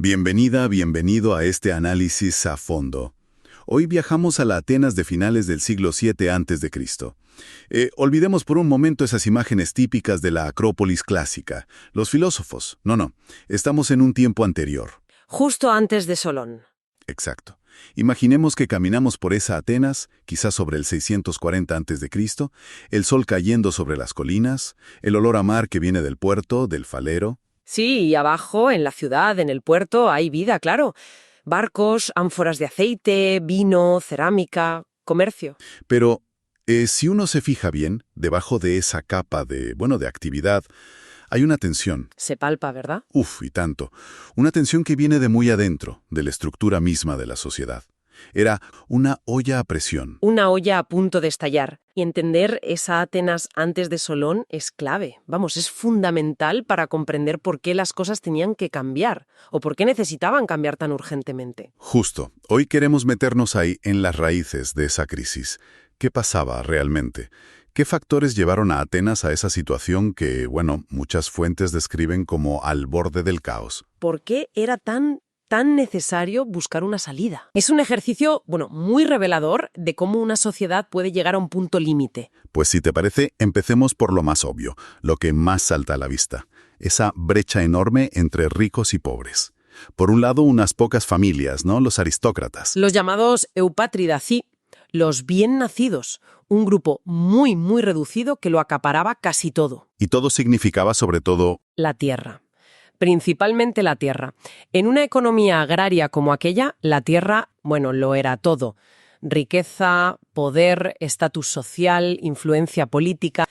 Bienvenida, bienvenido a este análisis a fondo. Hoy viajamos a la Atenas de finales del siglo VII a.C. Olvidemos por un momento esas imágenes típicas de la Acrópolis clásica. Los filósofos. No. Estamos en un tiempo anterior. Justo antes de Solón. Exacto. Imaginemos que caminamos por esa Atenas, quizás sobre el 640 a.C., el sol cayendo sobre las colinas, el olor a mar que viene del puerto, del falero. Sí, y abajo, en la ciudad, en el puerto, hay vida, claro. Barcos, ánforas de aceite, vino, cerámica, comercio. Pero, si uno se fija bien, debajo de esa capa de actividad, hay una tensión. Se palpa, ¿verdad? Y tanto. Una tensión que viene de muy adentro, de la estructura misma de la sociedad. Era una olla a presión. Una olla a punto de estallar. Y entender esa Atenas antes de Solón es clave. Vamos, es fundamental para comprender por qué las cosas tenían que cambiar o por qué necesitaban cambiar tan urgentemente. Justo. Hoy queremos meternos ahí en las raíces de esa crisis. ¿Qué pasaba realmente? ¿Qué factores llevaron a Atenas a esa situación que, muchas fuentes describen como al borde del caos? ¿Por qué era tan necesario buscar una salida? Es un ejercicio, muy revelador de cómo una sociedad puede llegar a un punto límite. Pues si te parece, empecemos por lo más obvio, lo que más salta a la vista. Esa brecha enorme entre ricos y pobres. Por un lado, unas pocas familias, ¿no? Los aristócratas. Los llamados eupátridas, sí. Los bien nacidos, un grupo muy, muy reducido que lo acaparaba casi todo. Y todo significaba, sobre todo, la tierra. Principalmente la tierra. En una economía agraria como aquella, la tierra, lo era todo. Riqueza, poder, estatus social, influencia política.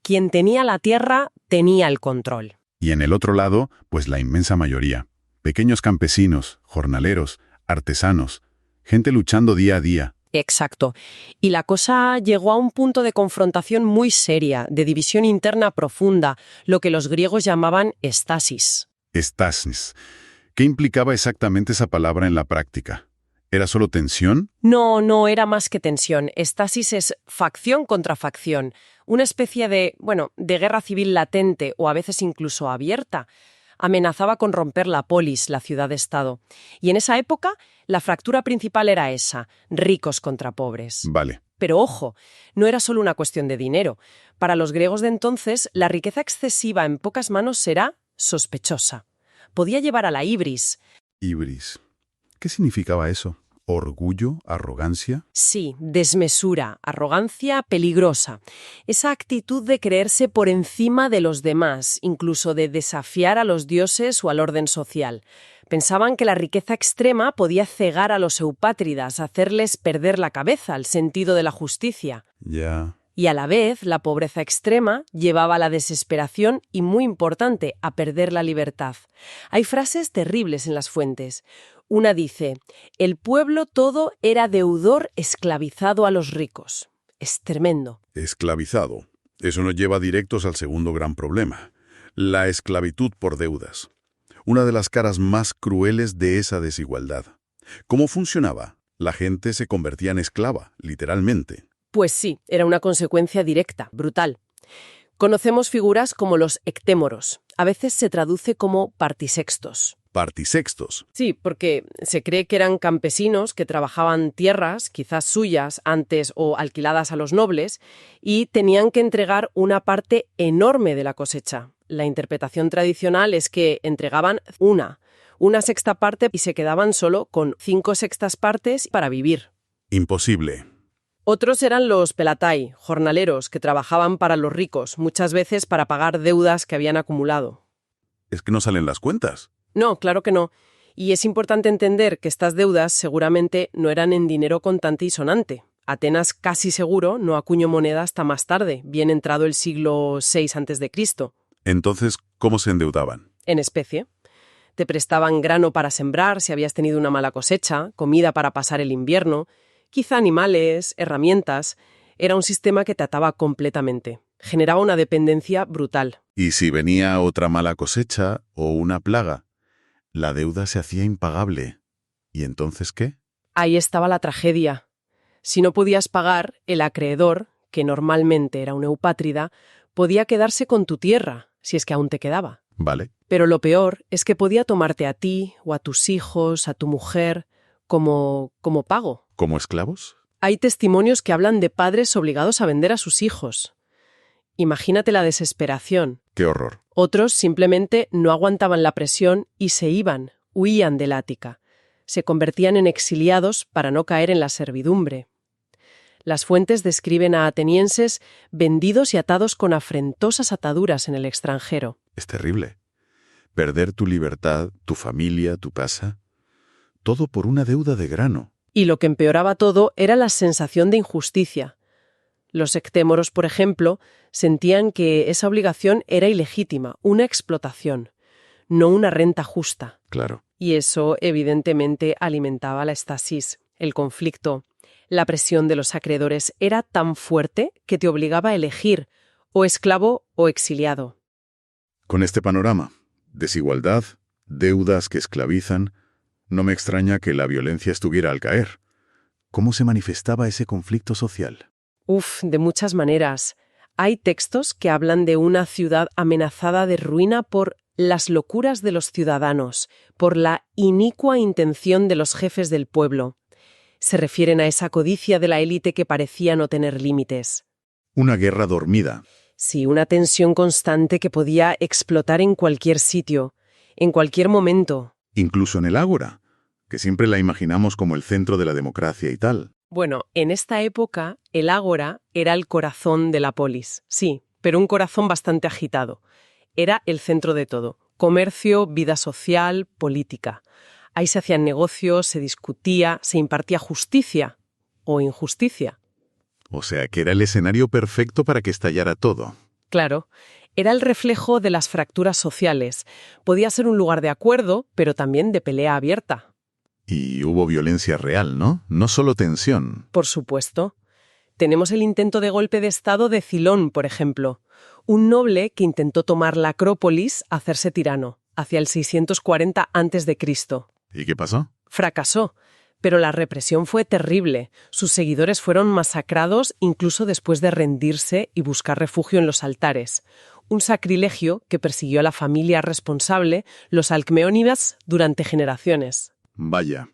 Quien tenía la tierra tenía el control. Y en el otro lado, pues la inmensa mayoría. Pequeños campesinos, jornaleros, artesanos, gente luchando día a día. Exacto. Y la cosa llegó a un punto de confrontación muy seria, de división interna profunda, lo que los griegos llamaban estasis. Estasis. ¿Qué implicaba exactamente esa palabra en la práctica? ¿Era solo tensión? No era más que tensión. Estasis es facción contra facción, una especie de guerra civil latente o a veces incluso abierta. Amenazaba con romper la polis, la ciudad-estado. Y en esa época, la fractura principal era esa, ricos contra pobres. Vale. Pero ojo, no era solo una cuestión de dinero. Para los griegos de entonces, la riqueza excesiva en pocas manos era sospechosa. Podía llevar a la ibris. Ibris. ¿Qué significaba eso? ¿Orgullo? ¿Arrogancia? Sí, desmesura, arrogancia peligrosa. Esa actitud de creerse por encima de los demás, incluso de desafiar a los dioses o al orden social. Pensaban que la riqueza extrema podía cegar a los eupátridas, hacerles perder la cabeza, el sentido de la justicia. Ya. Y a la vez, la pobreza extrema llevaba a la desesperación y, muy importante, a perder la libertad. Hay frases terribles en las fuentes. Una dice, el pueblo todo era deudor esclavizado a los ricos. Es tremendo. Esclavizado. Eso nos lleva directos al segundo gran problema. La esclavitud por deudas. Una de las caras más crueles de esa desigualdad. ¿Cómo funcionaba? La gente se convertía en esclava, literalmente. Pues sí, era una consecuencia directa, brutal. Conocemos figuras como los ectémoros. A veces se traduce como partisextos. ¿Partisextos? Sí, porque se cree que eran campesinos que trabajaban tierras, quizás suyas, antes o alquiladas a los nobles, y tenían que entregar una parte enorme de la cosecha. La interpretación tradicional es que entregaban una sexta parte y se quedaban solo con 5 sextas partes para vivir. Imposible. Otros eran los pelatai, jornaleros, que trabajaban para los ricos, muchas veces para pagar deudas que habían acumulado. Es que no salen las cuentas. No, claro que no. Y es importante entender que estas deudas seguramente no eran en dinero contante y sonante. Atenas casi seguro no acuñó moneda hasta más tarde, bien entrado el siglo VI a.C. Entonces, ¿cómo se endeudaban? En especie. Te prestaban grano para sembrar si habías tenido una mala cosecha, comida para pasar el invierno, quizá animales, herramientas. Era un sistema que te ataba completamente. Generaba una dependencia brutal. ¿Y si venía otra mala cosecha o una plaga? La deuda se hacía impagable. ¿Y entonces qué? Ahí estaba la tragedia. Si no podías pagar, el acreedor, que normalmente era un eupátrida, podía quedarse con tu tierra, si es que aún te quedaba. Vale. Pero lo peor es que podía tomarte a ti o a tus hijos, a tu mujer, como pago. ¿Como esclavos? Hay testimonios que hablan de padres obligados a vender a sus hijos. Imagínate la desesperación. ¡Qué horror! Otros simplemente no aguantaban la presión y se iban, huían del Ática. Se convertían en exiliados para no caer en la servidumbre. Las fuentes describen a atenienses vendidos y atados con afrentosas ataduras en el extranjero. Es terrible. Perder tu libertad, tu familia, tu casa. Todo por una deuda de grano. Y lo que empeoraba todo era la sensación de injusticia. Los ectémoros, por ejemplo, sentían que esa obligación era ilegítima, una explotación, no una renta justa. Claro. Y eso, evidentemente, alimentaba la estasis, el conflicto. La presión de los acreedores era tan fuerte que te obligaba a elegir, o esclavo o exiliado. Con este panorama, desigualdad, deudas que esclavizan, no me extraña que la violencia estuviera al caer. ¿Cómo se manifestaba ese conflicto social? De muchas maneras. Hay textos que hablan de una ciudad amenazada de ruina por las locuras de los ciudadanos, por la inicua intención de los jefes del pueblo. Se refieren a esa codicia de la élite que parecía no tener límites. Una guerra dormida. Sí, una tensión constante que podía explotar en cualquier sitio, en cualquier momento. Incluso en el ágora, que siempre la imaginamos como el centro de la democracia y tal. Bueno, en esta época, el ágora era el corazón de la polis, sí, pero un corazón bastante agitado. Era el centro de todo. Comercio, vida social, política. Ahí se hacían negocios, se discutía, se impartía justicia o injusticia. O sea, que era el escenario perfecto para que estallara todo. Claro, era el reflejo de las fracturas sociales. Podía ser un lugar de acuerdo, pero también de pelea abierta. Y hubo violencia real, ¿no? No solo tensión. Por supuesto. Tenemos el intento de golpe de Estado de Cilón, por ejemplo. Un noble que intentó tomar la Acrópolis, hacerse tirano, hacia el 640 a.C. ¿Y qué pasó? Fracasó, pero la represión fue terrible. Sus seguidores fueron masacrados incluso después de rendirse y buscar refugio en los altares. Un sacrilegio que persiguió a la familia responsable, los Alcmeónidas, durante generaciones. Vaya.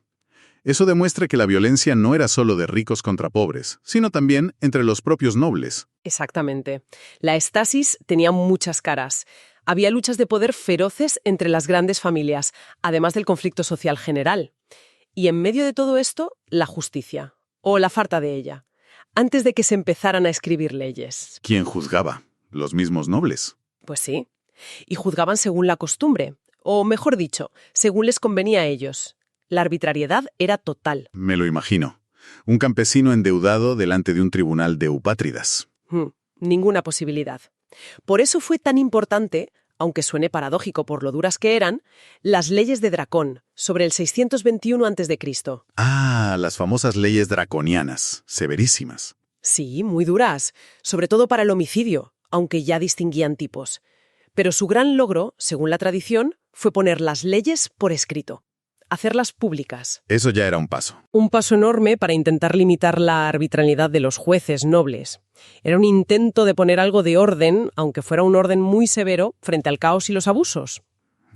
Eso demuestra que la violencia no era solo de ricos contra pobres, sino también entre los propios nobles. Exactamente. La estasis tenía muchas caras. Había luchas de poder feroces entre las grandes familias, además del conflicto social general. Y en medio de todo esto, la justicia, o la falta de ella, antes de que se empezaran a escribir leyes. ¿Quién juzgaba? ¿Los mismos nobles? Pues sí. Y juzgaban según la costumbre, o mejor dicho, según les convenía a ellos. La arbitrariedad era total. Me lo imagino. Un campesino endeudado delante de un tribunal de eupátridas. Ninguna posibilidad. Por eso fue tan importante, aunque suene paradójico por lo duras que eran, las leyes de Dracón, sobre el 621 a.C. Ah, las famosas leyes draconianas, severísimas. Sí, muy duras, sobre todo para el homicidio, aunque ya distinguían tipos. Pero su gran logro, según la tradición, fue poner las leyes por escrito. Hacerlas públicas. Eso ya era un paso. Un paso enorme para intentar limitar la arbitrariedad de los jueces nobles. Era un intento de poner algo de orden, aunque fuera un orden muy severo, frente al caos y los abusos.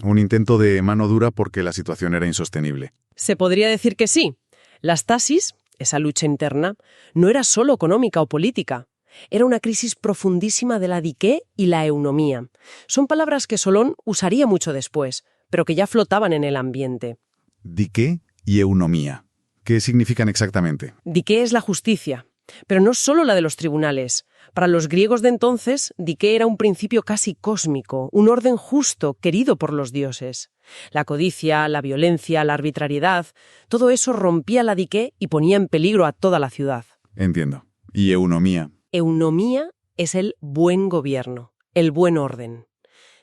Un intento de mano dura porque la situación era insostenible. Se podría decir que sí. La stasis, esa lucha interna, no era solo económica o política. Era una crisis profundísima de la diké y la eunomía. Son palabras que Solón usaría mucho después, pero que ya flotaban en el ambiente. Diké y eunomía. ¿Qué significan exactamente? Diké es la justicia, pero no solo la de los tribunales. Para los griegos de entonces, diké era un principio casi cósmico, un orden justo, querido por los dioses. La codicia, la violencia, la arbitrariedad, todo eso rompía la diké y ponía en peligro a toda la ciudad. Entiendo. ¿Y eunomía? Eunomía es el buen gobierno, el buen orden.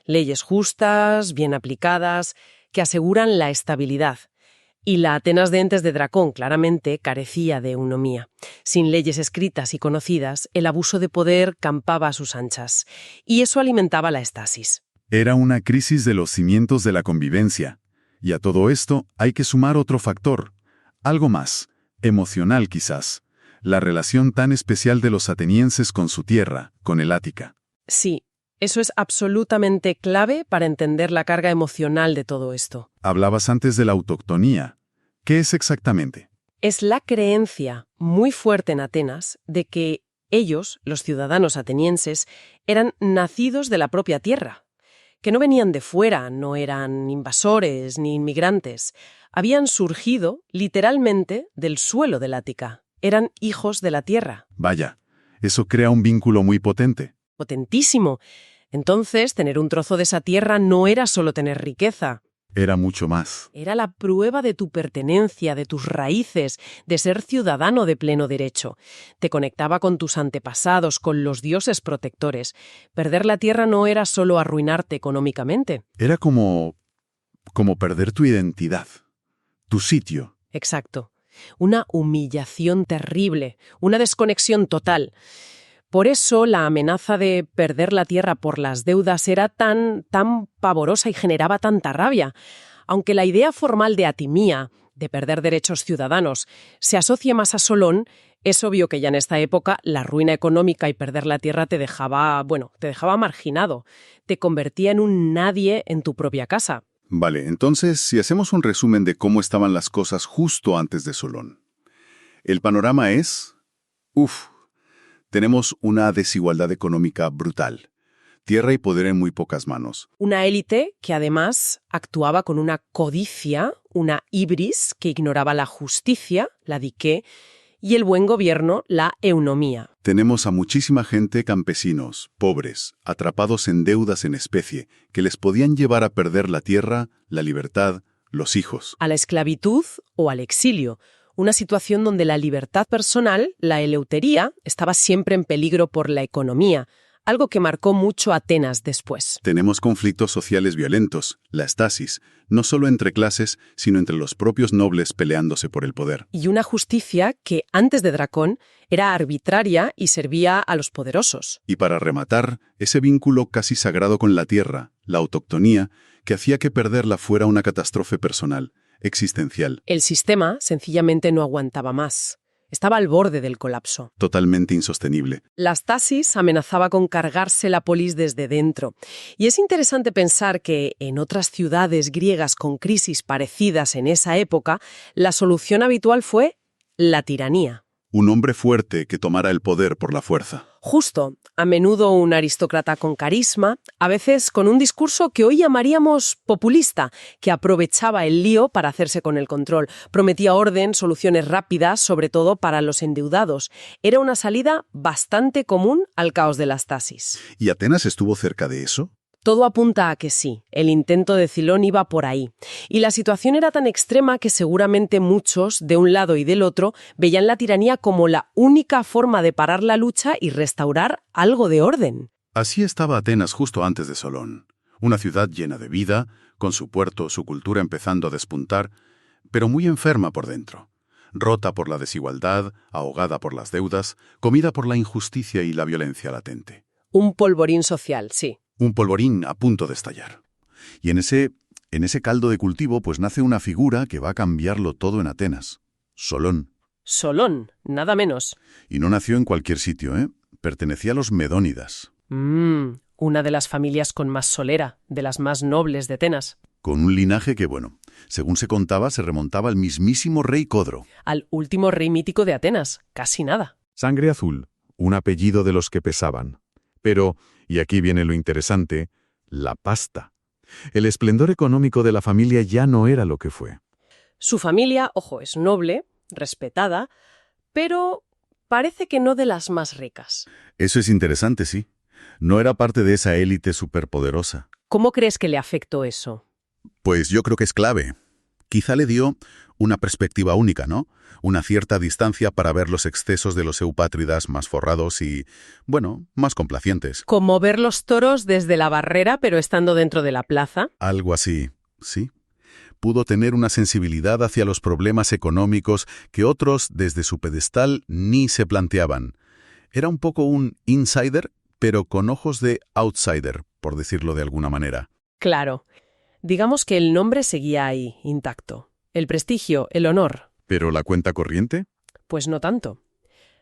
Leyes justas, bien aplicadas, que aseguran la estabilidad. Y la Atenas de antes de Dracón claramente carecía de eunomía. Sin leyes escritas y conocidas, el abuso de poder campaba a sus anchas. Y eso alimentaba la estasis. Era una crisis de los cimientos de la convivencia. Y a todo esto hay que sumar otro factor. Algo más, emocional quizás. La relación tan especial de los atenienses con su tierra, con el Ática. Sí, Eso es absolutamente clave para entender la carga emocional de todo esto. Hablabas antes de la autoctonía. ¿Qué es exactamente? Es la creencia muy fuerte en Atenas de que ellos, los ciudadanos atenienses, eran nacidos de la propia tierra, que no venían de fuera, no eran invasores ni inmigrantes. Habían surgido literalmente del suelo del Ática. Eran hijos de la tierra. Vaya, eso crea un vínculo muy potente. Potentísimo. Entonces, tener un trozo de esa tierra no era solo tener riqueza. Era mucho más. Era la prueba de tu pertenencia, de tus raíces, de ser ciudadano de pleno derecho. Te conectaba con tus antepasados, con los dioses protectores. Perder la tierra no era solo arruinarte económicamente. Era como perder tu identidad, tu sitio. Exacto. Una humillación terrible, una desconexión total. Por eso la amenaza de perder la tierra por las deudas era tan pavorosa y generaba tanta rabia. Aunque la idea formal de atimía, de perder derechos ciudadanos, se asocie más a Solón, es obvio que ya en esta época la ruina económica y perder la tierra te dejaba marginado. Te convertía en un nadie en tu propia casa. Vale, entonces, si hacemos un resumen de cómo estaban las cosas justo antes de Solón. El panorama es... Tenemos una desigualdad económica brutal. Tierra y poder en muy pocas manos. Una élite que además actuaba con una codicia, una hibris que ignoraba la justicia, la diké, y el buen gobierno, la eunomía. Tenemos a muchísima gente, campesinos, pobres, atrapados en deudas en especie, que les podían llevar a perder la tierra, la libertad, los hijos. A la esclavitud o al exilio. Una situación donde la libertad personal, la eleutería, estaba siempre en peligro por la economía, algo que marcó mucho a Atenas después. Tenemos conflictos sociales violentos, la estasis, no solo entre clases, sino entre los propios nobles peleándose por el poder. Y una justicia que, antes de Dracón, era arbitraria y servía a los poderosos. Y para rematar, ese vínculo casi sagrado con la tierra, la autoctonía, que hacía que perderla fuera una catástrofe personal, existencial. El sistema sencillamente no aguantaba más. Estaba al borde del colapso. Totalmente insostenible. La stasis amenazaba con cargarse la polis desde dentro. Y es interesante pensar que en otras ciudades griegas con crisis parecidas en esa época, la solución habitual fue la tiranía. Un hombre fuerte que tomara el poder por la fuerza. Justo, a menudo un aristócrata con carisma, a veces con un discurso que hoy llamaríamos populista, que aprovechaba el lío para hacerse con el control. Prometía orden, soluciones rápidas, sobre todo para los endeudados. Era una salida bastante común al caos de la stasis. ¿Y Atenas estuvo cerca de eso? Todo apunta a que sí, el intento de Cilón iba por ahí. Y la situación era tan extrema que seguramente muchos, de un lado y del otro, veían la tiranía como la única forma de parar la lucha y restaurar algo de orden. Así estaba Atenas justo antes de Solón. Una ciudad llena de vida, con su puerto, su cultura empezando a despuntar, pero muy enferma por dentro. Rota por la desigualdad, ahogada por las deudas, comida por la injusticia y la violencia latente. Un polvorín social, sí. Un polvorín a punto de estallar. Y en ese caldo de cultivo pues nace una figura que va a cambiarlo todo en Atenas. Solón. Solón, nada menos. Y no nació en cualquier sitio, ¿eh? Pertenecía a los Medónidas. Una de las familias con más solera, de las más nobles de Atenas. Con un linaje que, según se contaba, se remontaba al mismísimo rey Codro. Al último rey mítico de Atenas, casi nada. Sangre azul, un apellido de los que pesaban. Pero, y aquí viene lo interesante, la pasta. El esplendor económico de la familia ya no era lo que fue. Su familia, ojo, es noble, respetada, pero parece que no de las más ricas. Eso es interesante, sí. No era parte de esa élite superpoderosa. ¿Cómo crees que le afectó eso? Pues yo creo que es clave. Quizá le dio una perspectiva única, ¿no? Una cierta distancia para ver los excesos de los eupátridas más forrados y, más complacientes. Como ver los toros desde la barrera, pero estando dentro de la plaza. Algo así, sí. Pudo tener una sensibilidad hacia los problemas económicos que otros, desde su pedestal, ni se planteaban. Era un poco un insider, pero con ojos de outsider, por decirlo de alguna manera. Claro. Digamos que el nombre seguía ahí, intacto. El prestigio, el honor. ¿Pero la cuenta corriente? Pues no tanto.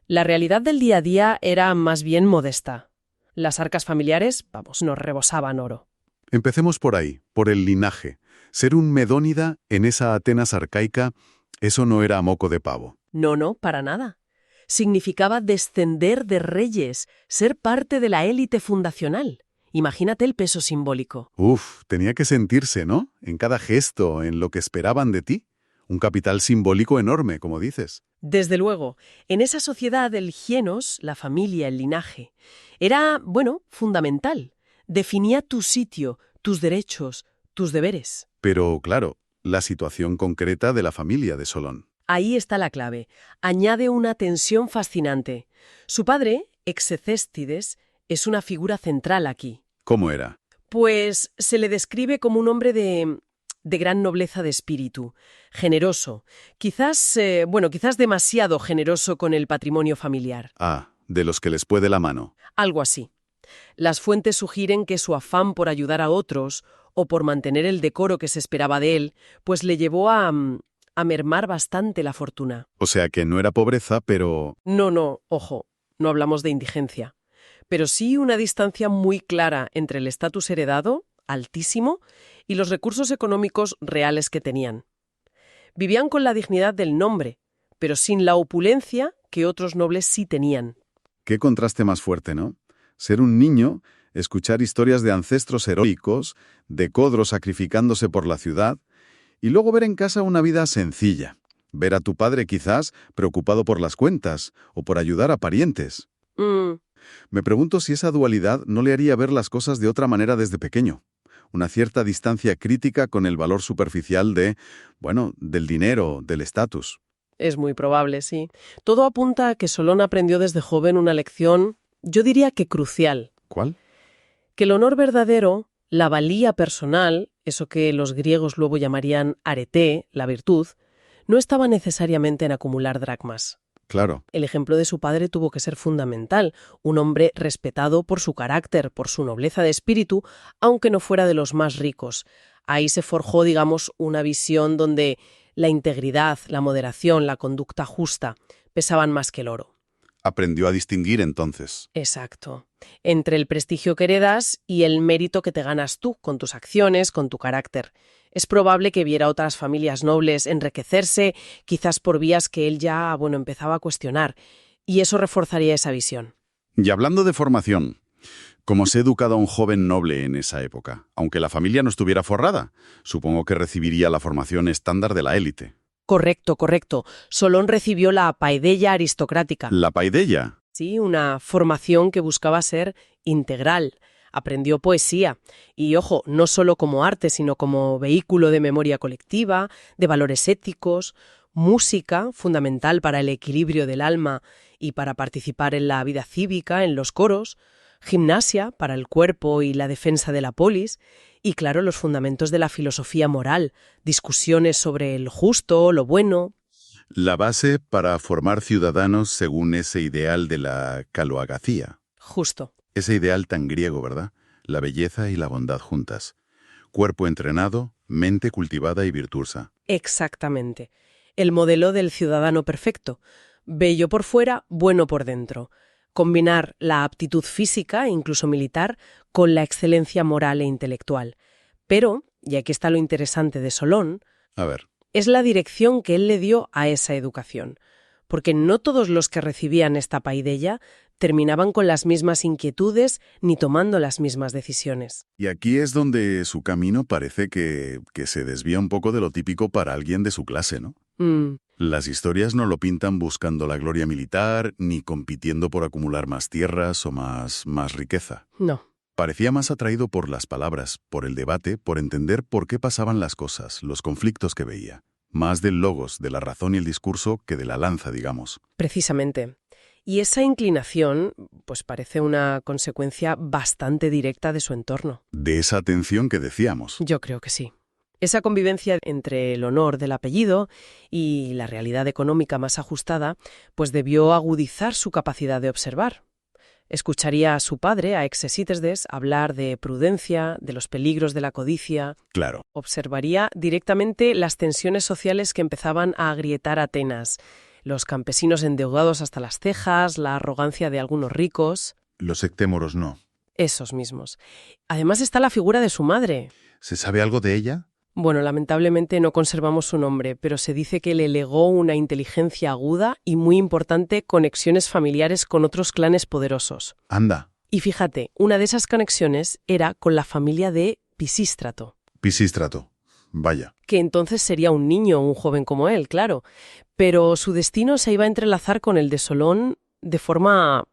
La realidad del día a día era más bien modesta. Las arcas familiares, vamos, nos rebosaban oro. Empecemos por ahí, por el linaje. Ser un medónida en esa Atenas arcaica, eso no era moco de pavo. No, no, para nada. Significaba descender de reyes, ser parte de la élite fundacional. Imagínate el peso simbólico. Uf, tenía que sentirse, ¿no? En cada gesto, en lo que esperaban de ti. Un capital simbólico enorme, como dices. Desde luego, en esa sociedad el hienos, la familia, el linaje, era, bueno, fundamental. Definía tu sitio, tus derechos, tus deberes. Pero, claro, la situación concreta de la familia de Solón. Ahí está la clave. Añade una tensión fascinante. Su padre, Execéstides, es una figura central aquí. ¿Cómo era? Pues se le describe como un hombre de gran nobleza de espíritu, generoso, quizás demasiado generoso con el patrimonio familiar. Ah, de los que les puede la mano. Algo así. Las fuentes sugieren que su afán por ayudar a otros o por mantener el decoro que se esperaba de él, pues le llevó a mermar bastante la fortuna. O sea que no era pobreza, pero... No, ojo, no hablamos de indigencia. Pero sí una distancia muy clara entre el estatus heredado, altísimo, y los recursos económicos reales que tenían. Vivían con la dignidad del nombre, pero sin la opulencia que otros nobles sí tenían. Qué contraste más fuerte, ¿no? Ser un niño, escuchar historias de ancestros heroicos, de Codro sacrificándose por la ciudad, y luego ver en casa una vida sencilla. Ver a tu padre quizás preocupado por las cuentas o por ayudar a parientes. Me pregunto si esa dualidad no le haría ver las cosas de otra manera desde pequeño. Una cierta distancia crítica con el valor superficial del dinero, del estatus. Es muy probable, sí. Todo apunta a que Solón aprendió desde joven una lección, yo diría que crucial. ¿Cuál? Que el honor verdadero, la valía personal, eso que los griegos luego llamarían arete, la virtud, no estaba necesariamente en acumular dracmas. Claro. El ejemplo de su padre tuvo que ser fundamental, un hombre respetado por su carácter, por su nobleza de espíritu, aunque no fuera de los más ricos. Ahí se forjó, digamos, una visión donde la integridad, la moderación, la conducta justa pesaban más que el oro. Aprendió a distinguir entonces. Exacto. Entre el prestigio que heredas y el mérito que te ganas tú con tus acciones, con tu carácter. Es probable que viera otras familias nobles enriquecerse, quizás por vías que él ya, empezaba a cuestionar, y eso reforzaría esa visión. Y hablando de formación, ¿cómo se ha educado a un joven noble en esa época? Aunque la familia no estuviera forrada, supongo que recibiría la formación estándar de la élite. Correcto. Solón recibió la paideia aristocrática. ¿La paideia? Sí, una formación que buscaba ser integral. Aprendió poesía y, ojo, no solo como arte, sino como vehículo de memoria colectiva, de valores éticos, música, fundamental para el equilibrio del alma y para participar en la vida cívica, en los coros, gimnasia para el cuerpo y la defensa de la polis, y claro, los fundamentos de la filosofía moral, discusiones sobre lo justo, lo bueno. La base para formar ciudadanos según ese ideal de la caloagacía. Justo. Ese ideal tan griego, ¿verdad? La belleza y la bondad juntas. Cuerpo entrenado, mente cultivada y virtuosa. Exactamente. El modelo del ciudadano perfecto. Bello por fuera, bueno por dentro. Combinar la aptitud física, e incluso militar, con la excelencia moral e intelectual. Pero, y aquí está lo interesante de Solón, A ver. es la dirección que él le dio a esa educación. Porque no todos los que recibían esta paideia terminaban con las mismas inquietudes ni tomando las mismas decisiones. Y aquí es donde su camino parece que se desvía un poco de lo típico para alguien de su clase, ¿no? Las historias no lo pintan buscando la gloria militar, ni compitiendo por acumular más tierras o más riqueza. No. Parecía más atraído por las palabras, por el debate, por entender por qué pasaban las cosas, los conflictos que veía. Más del logos, de la razón y el discurso, que de la lanza, digamos. Precisamente. Y esa inclinación, pues parece una consecuencia bastante directa de su entorno. De esa atención que decíamos. Yo creo que sí. Esa convivencia entre el honor del apellido y la realidad económica más ajustada, pues debió agudizar su capacidad de observar. Escucharía a su padre, a Execítedes, hablar de prudencia, de los peligros de la codicia. Claro. Observaría directamente las tensiones sociales que empezaban a agrietar Atenas. Los campesinos endeudados hasta las cejas, la arrogancia de algunos ricos. Los sectémoros no. Esos mismos. Además está la figura de su madre. ¿Se sabe algo de ella? Bueno, lamentablemente no conservamos su nombre, pero se dice que le legó una inteligencia aguda y muy importante conexiones familiares con otros clanes poderosos. Anda. Y fíjate, una de esas conexiones era con la familia de Pisístrato, Pisístrato. Vaya. que entonces sería un niño o un joven como él, claro. Pero su destino se iba a entrelazar con el de Solón de forma,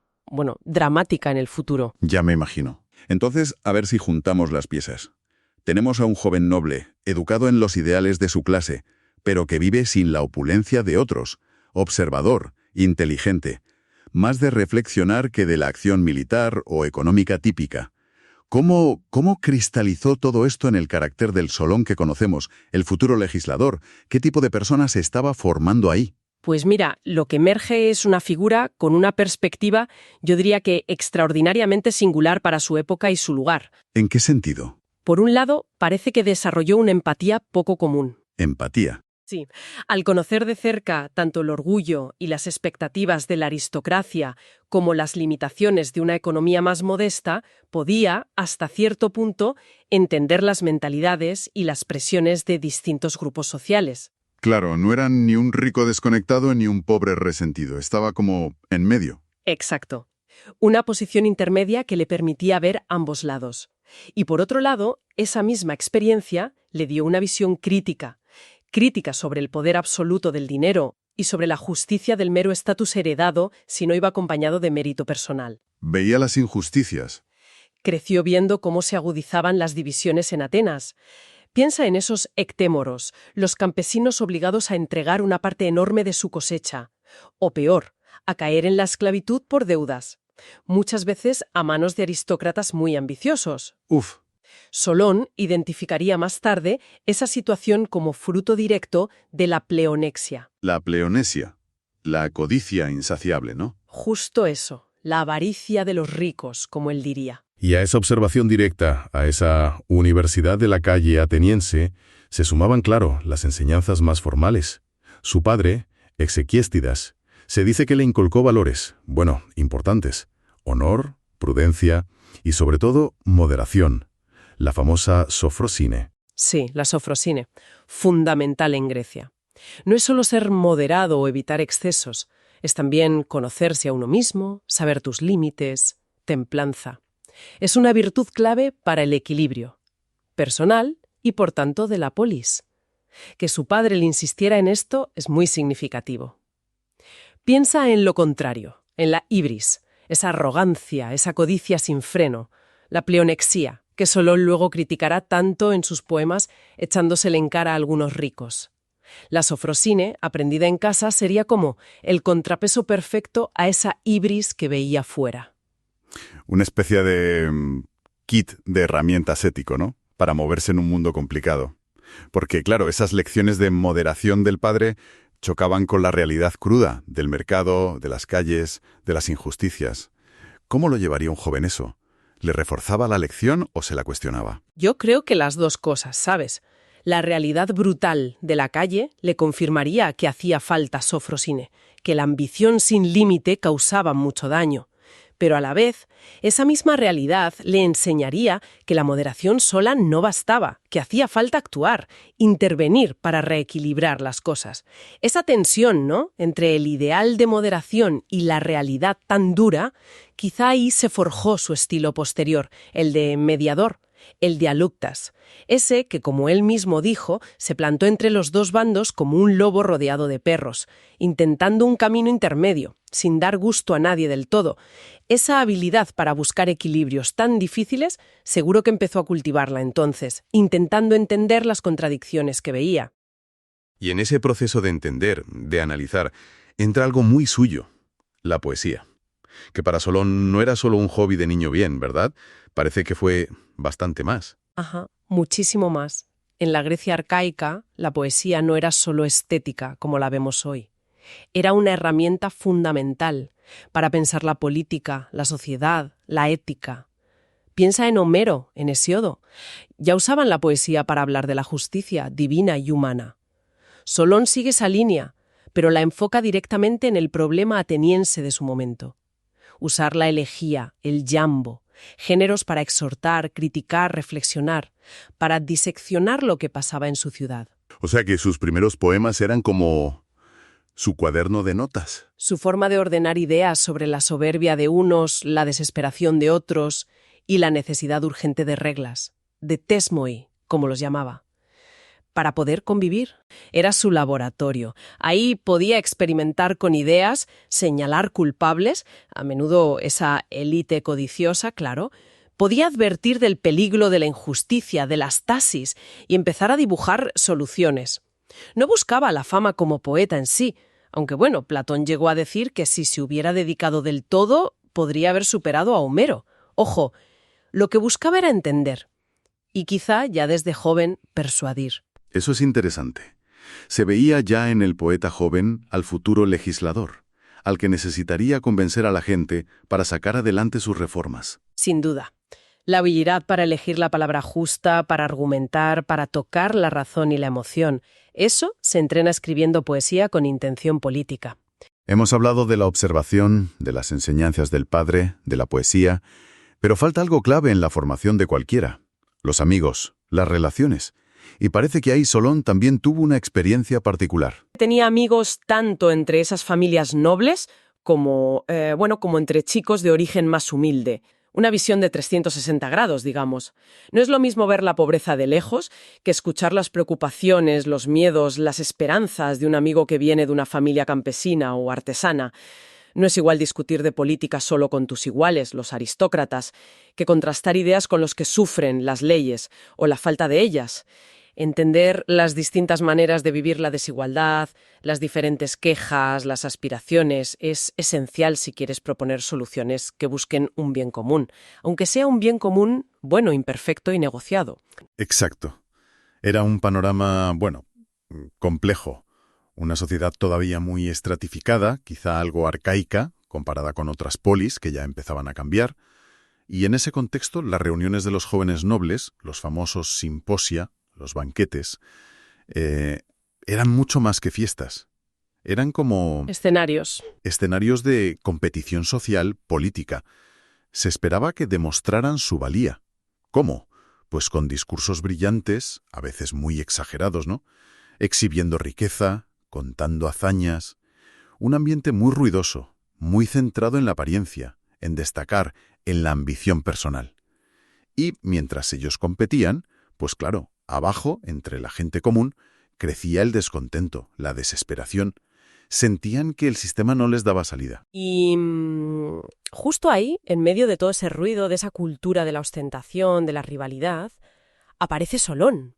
dramática en el futuro. Ya me imagino. Entonces, a ver si juntamos las piezas. Tenemos a un joven noble, educado en los ideales de su clase, pero que vive sin la opulencia de otros, observador, inteligente, más de reflexionar que de la acción militar o económica típica. ¿Cómo cristalizó todo esto en el carácter del Solón que conocemos, el futuro legislador? ¿Qué tipo de persona se estaba formando ahí? Pues mira, lo que emerge es una figura con una perspectiva, yo diría que extraordinariamente singular para su época y su lugar. ¿En qué sentido? Por un lado, parece que desarrolló una empatía poco común. Empatía. Sí, al conocer de cerca tanto el orgullo y las expectativas de la aristocracia como las limitaciones de una economía más modesta, podía, hasta cierto punto, entender las mentalidades y las presiones de distintos grupos sociales. Claro, no era ni un rico desconectado ni un pobre resentido. Estaba como en medio. Exacto. Una posición intermedia que le permitía ver ambos lados. Y por otro lado, esa misma experiencia le dio una visión crítica sobre el poder absoluto del dinero y sobre la justicia del mero estatus heredado si no iba acompañado de mérito personal. Veía las injusticias. Creció viendo cómo se agudizaban las divisiones en Atenas. Piensa en esos ectémoros, los campesinos obligados a entregar una parte enorme de su cosecha, o peor, a caer en la esclavitud por deudas, muchas veces a manos de aristócratas muy ambiciosos. Uf. Solón identificaría más tarde esa situación como fruto directo de la pleonexia. La pleonesia. La codicia insaciable, ¿no? Justo eso, la avaricia de los ricos, como él diría. Y a esa observación directa, a esa universidad de la calle ateniense, se sumaban, claro, las enseñanzas más formales. Su padre, Exequiéstidas, se dice que le inculcó valores, importantes: honor, prudencia y, sobre todo, moderación. La famosa sofrosine. Sí, la sofrosine, fundamental en Grecia. No es solo ser moderado o evitar excesos, es también conocerse a uno mismo, saber tus límites, templanza. Es una virtud clave para el equilibrio personal y, por tanto, de la polis. Que su padre le insistiera en esto es muy significativo. Piensa en lo contrario, en la ibris, esa arrogancia, esa codicia sin freno, la pleonexia, que Solón luego criticará tanto en sus poemas echándosele en cara a algunos ricos. La sofrosine, aprendida en casa, sería como el contrapeso perfecto a esa ibris que veía fuera. Una especie de kit de herramientas ético, ¿no? Para moverse en un mundo complicado. Porque, claro, esas lecciones de moderación del padre chocaban con la realidad cruda del mercado, de las calles, de las injusticias. ¿Cómo lo llevaría un joven eso? ¿Le reforzaba la lección o se la cuestionaba? Yo creo que las dos cosas, ¿sabes? La realidad brutal de la calle le confirmaría que hacía falta sofrosine, que la ambición sin límite causaba mucho daño. Pero a la vez, esa misma realidad le enseñaría que la moderación sola no bastaba, que hacía falta actuar, intervenir para reequilibrar las cosas. Esa tensión, ¿no?, entre el ideal de moderación y la realidad tan dura, quizá ahí se forjó su estilo posterior, el de mediador, el de alúctas, ese que, como él mismo dijo, se plantó entre los dos bandos como un lobo rodeado de perros, intentando un camino intermedio, sin dar gusto a nadie del todo. Esa habilidad para buscar equilibrios tan difíciles seguro que empezó a cultivarla entonces, intentando entender las contradicciones que veía. Y en ese proceso de entender, de analizar, entra algo muy suyo: la poesía. Que para Solón no era solo un hobby de niño bien, ¿verdad? Parece que fue bastante más. Ajá, muchísimo más. En la Grecia arcaica, la poesía no era solo estética, como la vemos hoy. Era una herramienta fundamental para pensar la política, la sociedad, la ética. Piensa en Homero, en Hesiodo. Ya usaban la poesía para hablar de la justicia divina y humana. Solón sigue esa línea, pero la enfoca directamente en el problema ateniense de su momento. Usar la elegía, el yambo, géneros para exhortar, criticar, reflexionar, para diseccionar lo que pasaba en su ciudad. O sea que sus primeros poemas eran como su cuaderno de notas. Su forma de ordenar ideas sobre la soberbia de unos, la desesperación de otros y la necesidad urgente de reglas, de tesmoi, como los llamaba. Para poder convivir. Era su laboratorio. Ahí podía experimentar con ideas, señalar culpables, a menudo esa élite codiciosa, claro. Podía advertir del peligro de la injusticia, de las tasis, y empezar a dibujar soluciones. No buscaba la fama como poeta en sí, aunque bueno, Platón llegó a decir que si se hubiera dedicado del todo, podría haber superado a Homero. Ojo, lo que buscaba era entender, y quizá ya desde joven persuadir. Eso es interesante. Se veía ya en el poeta joven al futuro legislador, al que necesitaría convencer a la gente para sacar adelante sus reformas. Sin duda. La habilidad para elegir la palabra justa, para argumentar, para tocar la razón y la emoción. Eso se entrena escribiendo poesía con intención política. Hemos hablado de la observación, de las enseñanzas del padre, de la poesía, pero falta algo clave en la formación de cualquiera: los amigos, las relaciones. Y parece que ahí Solón también tuvo una experiencia particular. Tenía amigos tanto entre esas familias nobles como entre chicos de origen más humilde. Una visión de 360 grados, digamos. No es lo mismo ver la pobreza de lejos que escuchar las preocupaciones, los miedos, las esperanzas de un amigo que viene de una familia campesina o artesana. No es igual discutir de política solo con tus iguales, los aristócratas, que contrastar ideas con los que sufren las leyes o la falta de ellas. Entender las distintas maneras de vivir la desigualdad, las diferentes quejas, las aspiraciones, es esencial si quieres proponer soluciones que busquen un bien común, aunque sea un bien común bueno, imperfecto y negociado. Exacto. Era un panorama, complejo. Una sociedad todavía muy estratificada, quizá algo arcaica, comparada con otras polis que ya empezaban a cambiar. Y en ese contexto, las reuniones de los jóvenes nobles, los famosos simposia, los banquetes, eran mucho más que fiestas. Eran como escenarios de competición social política. Se esperaba que demostraran su valía. ¿Cómo? Pues con discursos brillantes, a veces muy exagerados, ¿no? Exhibiendo riqueza, contando hazañas. Un ambiente muy ruidoso, muy centrado en la apariencia, en destacar, en la ambición personal. Y mientras ellos competían, pues claro, abajo, entre la gente común, crecía el descontento, la desesperación. Sentían que el sistema no les daba salida. Y justo ahí, en medio de todo ese ruido, de esa cultura de la ostentación, de la rivalidad, aparece Solón.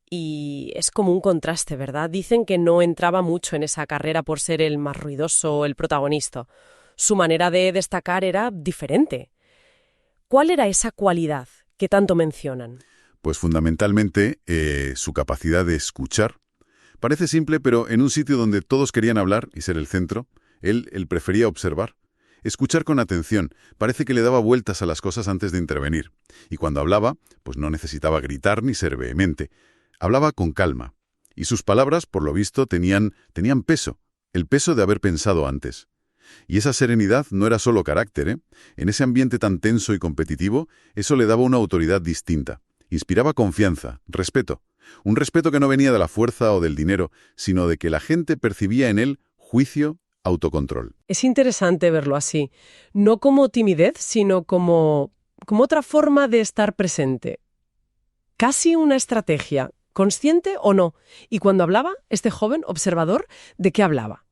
Y es como un contraste, ¿verdad? Dicen que no entraba mucho en esa carrera por ser el más ruidoso, el protagonista. Su manera de destacar era diferente. ¿Cuál era esa cualidad que tanto mencionan? Pues fundamentalmente su capacidad de escuchar. Parece simple, pero en un sitio donde todos querían hablar y ser el centro, él prefería observar. Escuchar con atención. Parece que le daba vueltas a las cosas antes de intervenir. Y cuando hablaba, pues no necesitaba gritar ni ser vehemente. Hablaba con calma. Y sus palabras, por lo visto, tenían peso. El peso de haber pensado antes. Y esa serenidad no era solo carácter, ¿eh? En ese ambiente tan tenso y competitivo, eso le daba una autoridad distinta. Inspiraba confianza, respeto. Un respeto que no venía de la fuerza o del dinero, sino de que la gente percibía en él juicio, autocontrol. Es interesante verlo así. No como timidez, sino como otra forma de estar presente. Casi una estrategia, consciente o no. Y cuando hablaba, este joven observador, ¿de qué hablaba?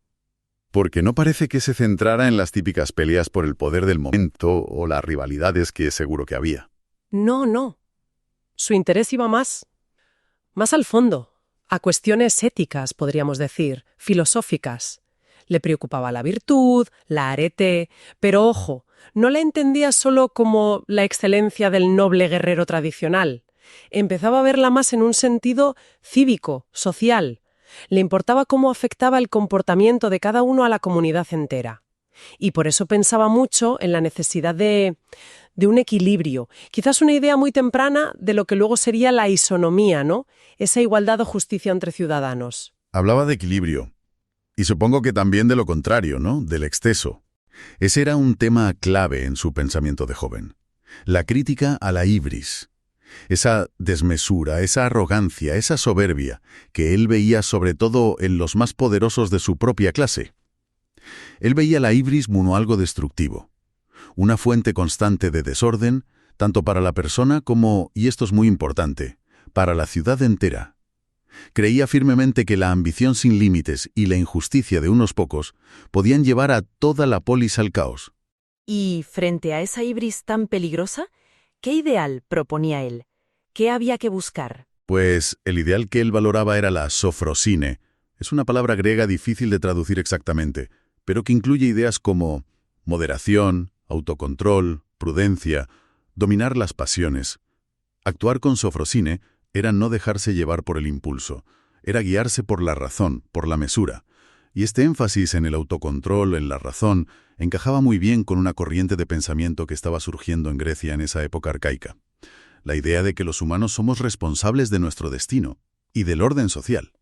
Porque no parece que se centrara en las típicas peleas por el poder del momento o las rivalidades que seguro que había. No. Su interés iba más al fondo, a cuestiones éticas, podríamos decir, filosóficas. Le preocupaba la virtud, la arete, pero ojo, no la entendía solo como la excelencia del noble guerrero tradicional. Empezaba a verla más en un sentido cívico, social. Le importaba cómo afectaba el comportamiento de cada uno a la comunidad entera. Y por eso pensaba mucho en la necesidad de un equilibrio, quizás una idea muy temprana de lo que luego sería la isonomía, ¿no? Esa igualdad o justicia entre ciudadanos. Hablaba de equilibrio. Y supongo que también de lo contrario, ¿no? Del exceso. Ese era un tema clave en su pensamiento de joven. La crítica a la ibris. Esa desmesura, esa arrogancia, esa soberbia que él veía sobre todo en los más poderosos de su propia clase. Él veía la ibris como algo destructivo, una fuente constante de desorden, tanto para la persona como, y esto es muy importante, para la ciudad entera. Creía firmemente que la ambición sin límites y la injusticia de unos pocos podían llevar a toda la polis al caos. Y frente a esa ibris tan peligrosa, ¿qué ideal proponía él? ¿Qué había que buscar? Pues el ideal que él valoraba era la sofrosine. Es una palabra griega difícil de traducir exactamente, pero que incluye ideas como moderación, autocontrol, prudencia, dominar las pasiones. Actuar con sofrosine era no dejarse llevar por el impulso, era guiarse por la razón, por la mesura. Y este énfasis en el autocontrol, en la razón, encajaba muy bien con una corriente de pensamiento que estaba surgiendo en Grecia en esa época arcaica. La idea de que los humanos somos responsables de nuestro destino y del orden social.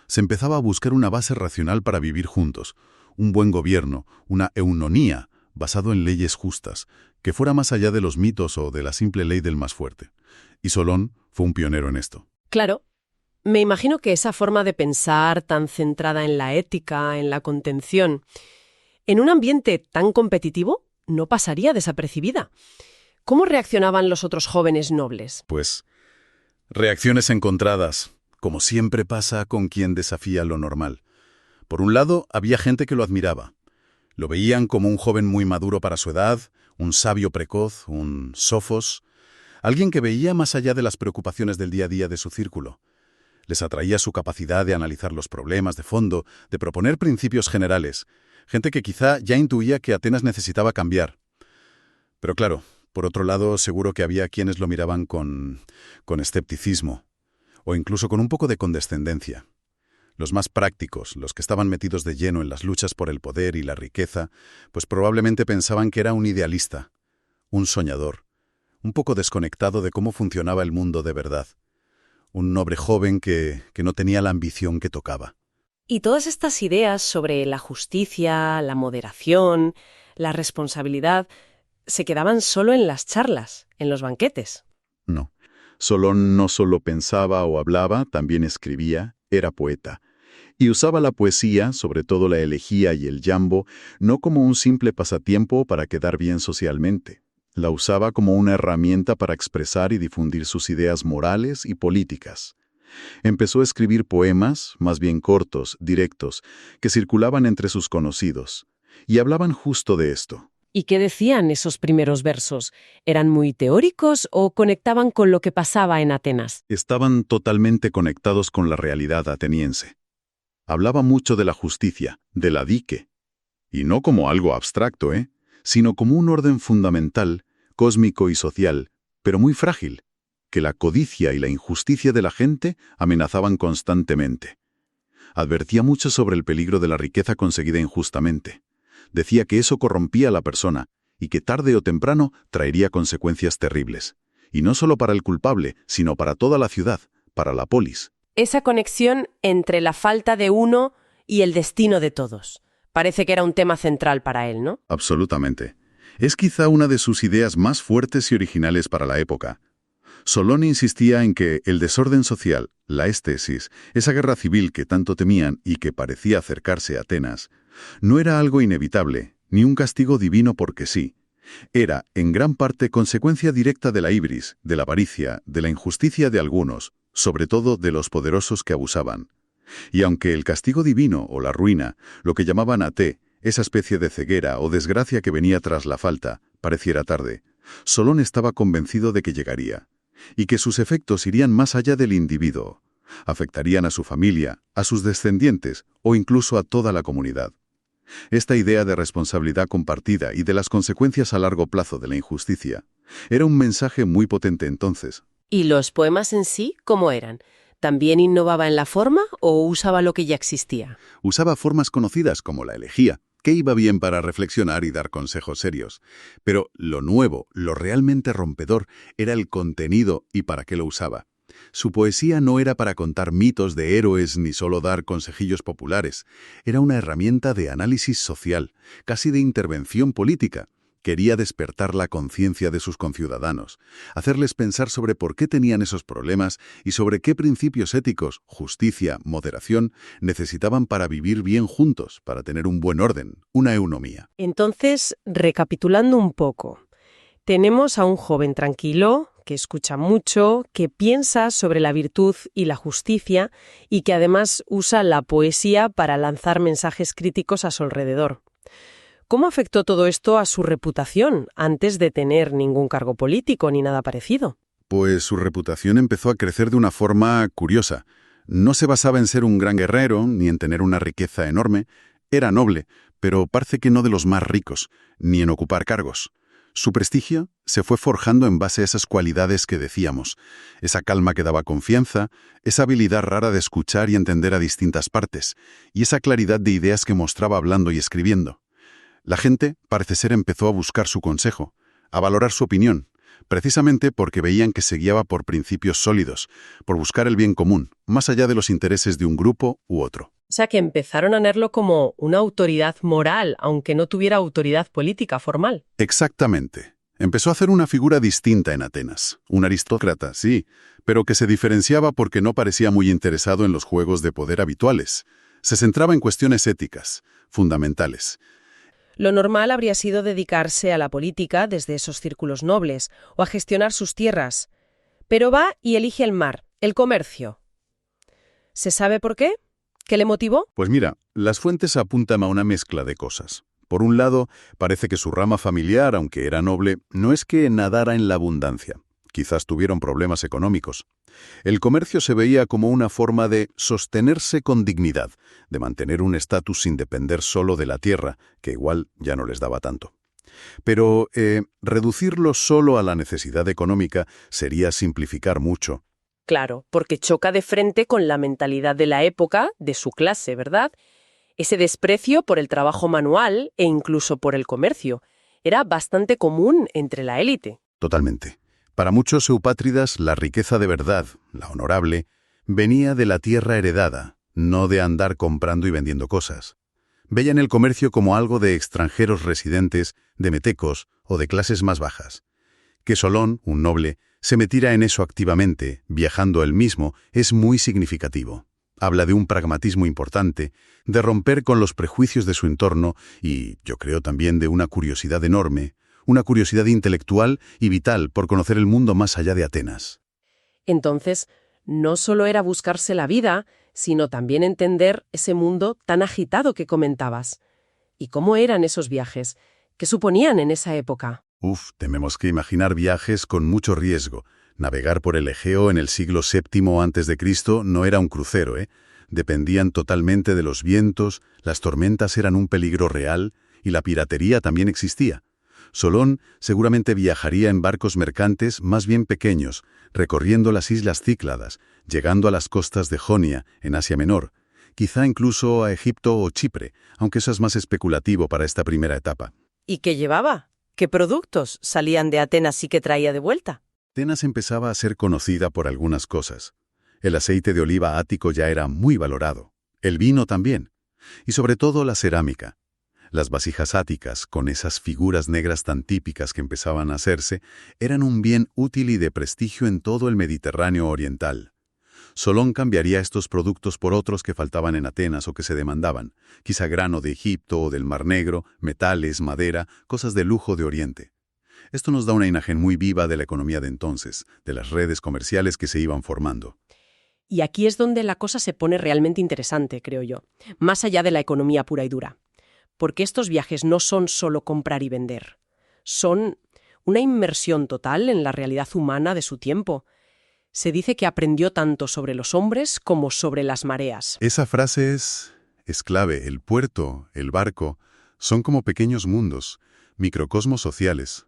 Se empezaba a buscar una base racional para vivir juntos, un buen gobierno, una eunonía basado en leyes justas, que fuera más allá de los mitos o de la simple ley del más fuerte. Y Solón fue un pionero en esto. Claro, me imagino que esa forma de pensar tan centrada en la ética, en la contención, en un ambiente tan competitivo, no pasaría desapercibida. ¿Cómo reaccionaban los otros jóvenes nobles? Pues, reacciones encontradas, como siempre pasa con quien desafía lo normal. Por un lado, había gente que lo admiraba. Lo veían como un joven muy maduro para su edad, un sabio precoz, un sofos, alguien que veía más allá de las preocupaciones del día a día de su círculo. Les atraía su capacidad de analizar los problemas de fondo, de proponer principios generales, gente que quizá ya intuía que Atenas necesitaba cambiar. Pero claro, por otro lado, seguro que había quienes lo miraban con escepticismo, o incluso con un poco de condescendencia. Los más prácticos, los que estaban metidos de lleno en las luchas por el poder y la riqueza, pues probablemente pensaban que era un idealista, un soñador, un poco desconectado de cómo funcionaba el mundo de verdad. Un noble joven que no tenía la ambición que tocaba. Y todas estas ideas sobre la justicia, la moderación, la responsabilidad, se quedaban solo en las charlas, en los banquetes. No. Solón no solo pensaba o hablaba, también escribía, era poeta. Y usaba la poesía, sobre todo la elegía y el jambo, no como un simple pasatiempo para quedar bien socialmente. La usaba como una herramienta para expresar y difundir sus ideas morales y políticas. Empezó a escribir poemas, más bien cortos, directos, que circulaban entre sus conocidos, y hablaban justo de esto. ¿Y qué decían esos primeros versos? ¿Eran muy teóricos o conectaban con lo que pasaba en Atenas? Estaban totalmente conectados con la realidad ateniense. Hablaba mucho de la justicia, de la dike, y no como algo abstracto, sino como un orden fundamental, cósmico y social, pero muy frágil, que la codicia y la injusticia de la gente amenazaban constantemente. Advertía mucho sobre el peligro de la riqueza conseguida injustamente. Decía que eso corrompía a la persona y que tarde o temprano traería consecuencias terribles. Y no solo para el culpable, sino para toda la ciudad, para la polis. Esa conexión entre la falta de uno y el destino de todos. Parece que era un tema central para él, ¿no? Absolutamente. Es quizá una de sus ideas más fuertes y originales para la época. Solón insistía en que el desorden social, la estesis, esa guerra civil que tanto temían y que parecía acercarse a Atenas, no era algo inevitable, ni un castigo divino porque sí. Era, en gran parte, consecuencia directa de la ibris, de la avaricia, de la injusticia de algunos, sobre todo de los poderosos que abusaban. Y aunque el castigo divino o la ruina, lo que llamaban até, esa especie de ceguera o desgracia que venía tras la falta, pareciera tarde, Solón estaba convencido de que llegaría, y que sus efectos irían más allá del individuo. Afectarían a su familia, a sus descendientes o incluso a toda la comunidad. Esta idea de responsabilidad compartida y de las consecuencias a largo plazo de la injusticia era un mensaje muy potente entonces. ¿Y los poemas en sí cómo eran? ¿También innovaba en la forma o usaba lo que ya existía? Usaba formas conocidas como la elegía, que iba bien para reflexionar y dar consejos serios. Pero lo nuevo, lo realmente rompedor, era el contenido y para qué lo usaba. Su poesía no era para contar mitos de héroes ni solo dar consejillos populares. Era una herramienta de análisis social, casi de intervención política, Quería despertar la conciencia de sus conciudadanos, hacerles pensar sobre por qué tenían esos problemas y sobre qué principios éticos, justicia, moderación, necesitaban para vivir bien juntos, para tener un buen orden, una eunomía. Entonces, recapitulando un poco, tenemos a un joven tranquilo, que escucha mucho, que piensa sobre la virtud y la justicia y que además usa la poesía para lanzar mensajes críticos a su alrededor. ¿Cómo afectó todo esto a su reputación antes de tener ningún cargo político ni nada parecido? Pues su reputación empezó a crecer de una forma curiosa. No se basaba en ser un gran guerrero ni en tener una riqueza enorme. Era noble, pero parece que no de los más ricos, ni en ocupar cargos. Su prestigio se fue forjando en base a esas cualidades que decíamos, esa calma que daba confianza, esa habilidad rara de escuchar y entender a distintas partes, y esa claridad de ideas que mostraba hablando y escribiendo. La gente, parece ser, empezó a buscar su consejo, a valorar su opinión, precisamente porque veían que se guiaba por principios sólidos, por buscar el bien común, más allá de los intereses de un grupo u otro. O sea que empezaron a verlo como una autoridad moral, aunque no tuviera autoridad política formal. Exactamente. Empezó a hacer una figura distinta en Atenas. Un aristócrata, sí, pero que se diferenciaba porque no parecía muy interesado en los juegos de poder habituales. Se centraba en cuestiones éticas, fundamentales. Lo normal habría sido dedicarse a la política desde esos círculos nobles o a gestionar sus tierras. Pero va y elige el mar, el comercio. ¿Se sabe por qué? ¿Qué le motivó? Pues mira, las fuentes apuntan a una mezcla de cosas. Por un lado, parece que su rama familiar, aunque era noble, no es que nadara en la abundancia. Quizás tuvieron problemas económicos. El comercio se veía como una forma de sostenerse con dignidad, de mantener un estatus sin depender solo de la tierra, que igual ya no les daba tanto. Pero reducirlo solo a la necesidad económica sería simplificar mucho. Claro, porque choca de frente con la mentalidad de la época, de su clase, ¿verdad? Ese desprecio por el trabajo manual e incluso por el comercio era bastante común entre la élite. Totalmente. Para muchos eupátridas, la riqueza de verdad, la honorable, venía de la tierra heredada, no de andar comprando y vendiendo cosas. Veían el comercio como algo de extranjeros residentes, de metecos o de clases más bajas. Que Solón, un noble, se metiera en eso activamente, viajando él mismo, es muy significativo. Habla de un pragmatismo importante, de romper con los prejuicios de su entorno y, yo creo, también de una curiosidad enorme, una curiosidad intelectual y vital por conocer el mundo más allá de Atenas. Entonces, no solo era buscarse la vida, sino también entender ese mundo tan agitado que comentabas. ¿Y cómo eran esos viajes? ¿Qué suponían en esa época? Tenemos que imaginar viajes con mucho riesgo. Navegar por el Egeo en el siglo VII a.C. no era un crucero, Dependían totalmente de los vientos, las tormentas eran un peligro real y la piratería también existía. Solón seguramente viajaría en barcos mercantes más bien pequeños, recorriendo las islas Cícladas, llegando a las costas de Jonia, en Asia Menor, quizá incluso a Egipto o Chipre, aunque eso es más especulativo para esta primera etapa. ¿Y qué llevaba? ¿Qué productos salían de Atenas y qué traía de vuelta? Atenas empezaba a ser conocida por algunas cosas. El aceite de oliva ático ya era muy valorado. El vino también. Y sobre todo la cerámica. Las vasijas áticas, con esas figuras negras tan típicas que empezaban a hacerse, eran un bien útil y de prestigio en todo el Mediterráneo oriental. Solón cambiaría estos productos por otros que faltaban en Atenas o que se demandaban, quizá grano de Egipto o del Mar Negro, metales, madera, cosas de lujo de Oriente. Esto nos da una imagen muy viva de la economía de entonces, de las redes comerciales que se iban formando. Y aquí es donde la cosa se pone realmente interesante, creo yo, más allá de la economía pura y dura. Porque estos viajes no son solo comprar y vender. Son una inmersión total en la realidad humana de su tiempo. Se dice que aprendió tanto sobre los hombres como sobre las mareas. Esa frase es clave. El puerto, el barco, son como pequeños mundos, microcosmos sociales.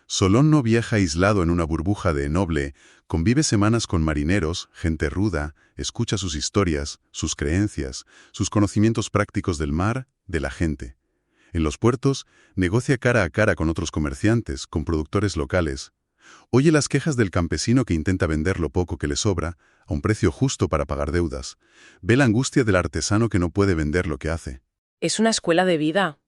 Solón no viaja aislado en una burbuja de noble, convive semanas con marineros, gente ruda, escucha sus historias, sus creencias, sus conocimientos prácticos del mar, de la gente. En los puertos, negocia cara a cara con otros comerciantes, con productores locales. Oye las quejas del campesino que intenta vender lo poco que le sobra, a un precio justo para pagar deudas. Ve la angustia del artesano que no puede vender lo que hace. Es una escuela de vida.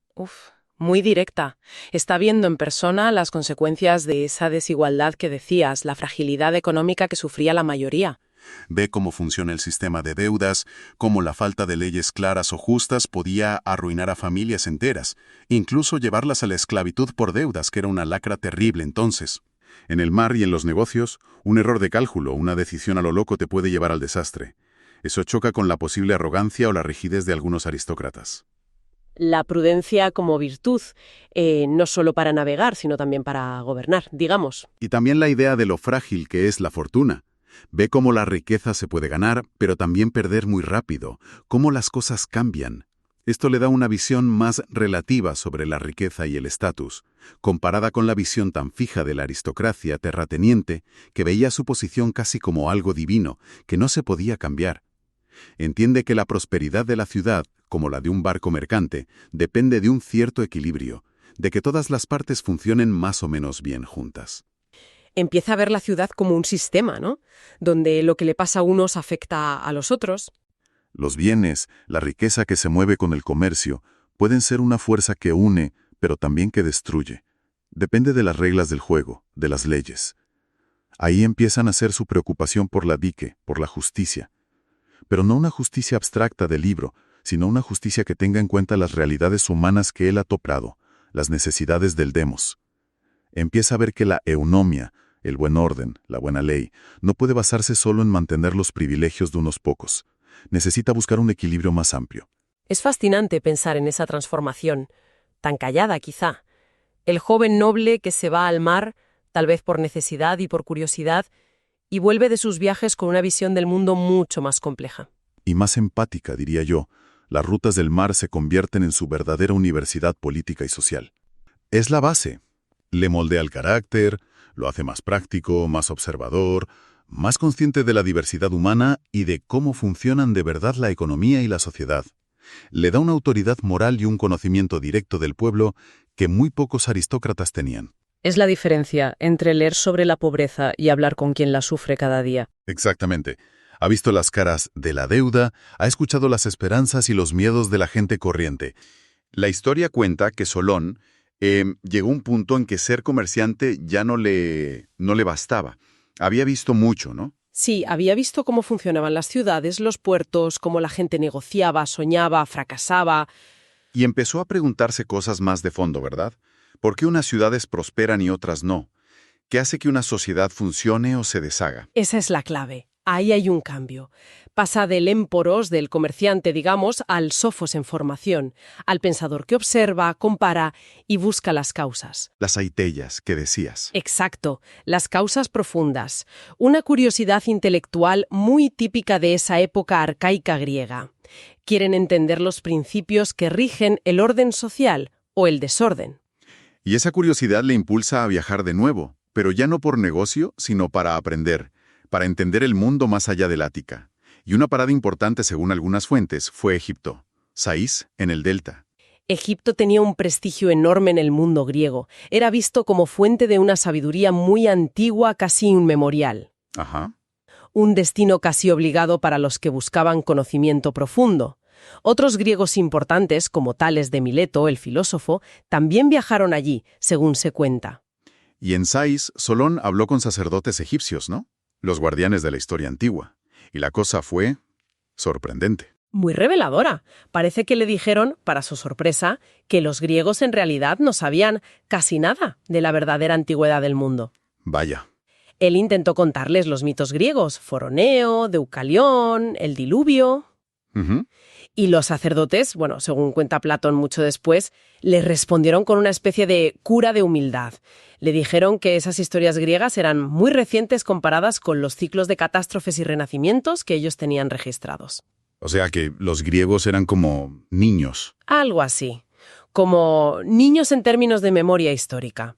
muy directa. Está viendo en persona las consecuencias de esa desigualdad que decías, la fragilidad económica que sufría la mayoría. Ve cómo funciona el sistema de deudas, cómo la falta de leyes claras o justas podía arruinar a familias enteras, incluso llevarlas a la esclavitud por deudas, que era una lacra terrible entonces. En el mar y en los negocios, un error de cálculo, una decisión a lo loco te puede llevar al desastre. Eso choca con la posible arrogancia o la rigidez de algunos aristócratas. La prudencia como virtud, no solo para navegar, sino también para gobernar, digamos. Y también la idea de lo frágil que es la fortuna. Ve cómo la riqueza se puede ganar, pero también perder muy rápido, cómo las cosas cambian. Esto le da una visión más relativa sobre la riqueza y el estatus, comparada con la visión tan fija de la aristocracia terrateniente que veía su posición casi como algo divino, que no se podía cambiar. Entiende que la prosperidad de la ciudad, como la de un barco mercante, depende de un cierto equilibrio, de que todas las partes funcionen más o menos bien juntas. Empieza a ver la ciudad como un sistema, ¿no? Donde lo que le pasa a unos afecta a los otros. Los bienes, la riqueza que se mueve con el comercio, pueden ser una fuerza que une, pero también que destruye. Depende de las reglas del juego, de las leyes. Ahí empiezan a ser su preocupación por la dique, por la justicia. Pero no una justicia abstracta del libro, sino una justicia que tenga en cuenta las realidades humanas que él ha topado, las necesidades del demos. Empieza a ver que la eunomia, el buen orden, la buena ley, no puede basarse solo en mantener los privilegios de unos pocos. Necesita buscar un equilibrio más amplio. Es fascinante pensar en esa transformación, tan callada quizá. El joven noble que se va al mar, tal vez por necesidad y por curiosidad, y vuelve de sus viajes con una visión del mundo mucho más compleja. Y más empática, diría yo. Las rutas del mar se convierten en su verdadera universidad política y social. Es la base. Le moldea el carácter, lo hace más práctico, más observador, más consciente de la diversidad humana y de cómo funcionan de verdad la economía y la sociedad. Le da una autoridad moral y un conocimiento directo del pueblo que muy pocos aristócratas tenían. Es la diferencia entre leer sobre la pobreza y hablar con quien la sufre cada día. Exactamente. Ha visto las caras de la deuda, ha escuchado las esperanzas y los miedos de la gente corriente. La historia cuenta que Solón llegó a un punto en que ser comerciante ya no le bastaba. Había visto mucho, ¿no? Sí, había visto cómo funcionaban las ciudades, los puertos, cómo la gente negociaba, soñaba, fracasaba. Y empezó a preguntarse cosas más de fondo, ¿verdad? ¿Por qué unas ciudades prosperan y otras no? ¿Qué hace que una sociedad funcione o se deshaga? Esa es la clave. Ahí hay un cambio. Pasa del émporos, del comerciante, digamos, al sofos en formación, al pensador que observa, compara y busca las causas. Las aitellas que decías. Exacto, las causas profundas. Una curiosidad intelectual muy típica de esa época arcaica griega. Quieren entender los principios que rigen el orden social o el desorden. Y esa curiosidad le impulsa a viajar de nuevo, pero ya no por negocio, sino para aprender, para entender el mundo más allá del Ática. Y una parada importante, según algunas fuentes, fue Egipto. Sais, en el Delta. Egipto tenía un prestigio enorme en el mundo griego. Era visto como fuente de una sabiduría muy antigua, casi inmemorial. Ajá. Un destino casi obligado para los que buscaban conocimiento profundo. Otros griegos importantes, como Tales de Mileto, el filósofo, también viajaron allí, según se cuenta. Y en Sais, Solón habló con sacerdotes egipcios, ¿no? Los guardianes de la historia antigua. Y la cosa fue sorprendente. Muy reveladora. Parece que le dijeron, para su sorpresa, que los griegos en realidad no sabían casi nada de la verdadera antigüedad del mundo. Vaya. Él intentó contarles los mitos griegos, Foroneo, Deucalión, el diluvio. Ujú. Y los sacerdotes, bueno, según cuenta Platón mucho después, le respondieron con una especie de cura de humildad. Le dijeron que esas historias griegas eran muy recientes comparadas con los ciclos de catástrofes y renacimientos que ellos tenían registrados. O sea que los griegos eran como niños. Algo así. Como niños en términos de memoria histórica.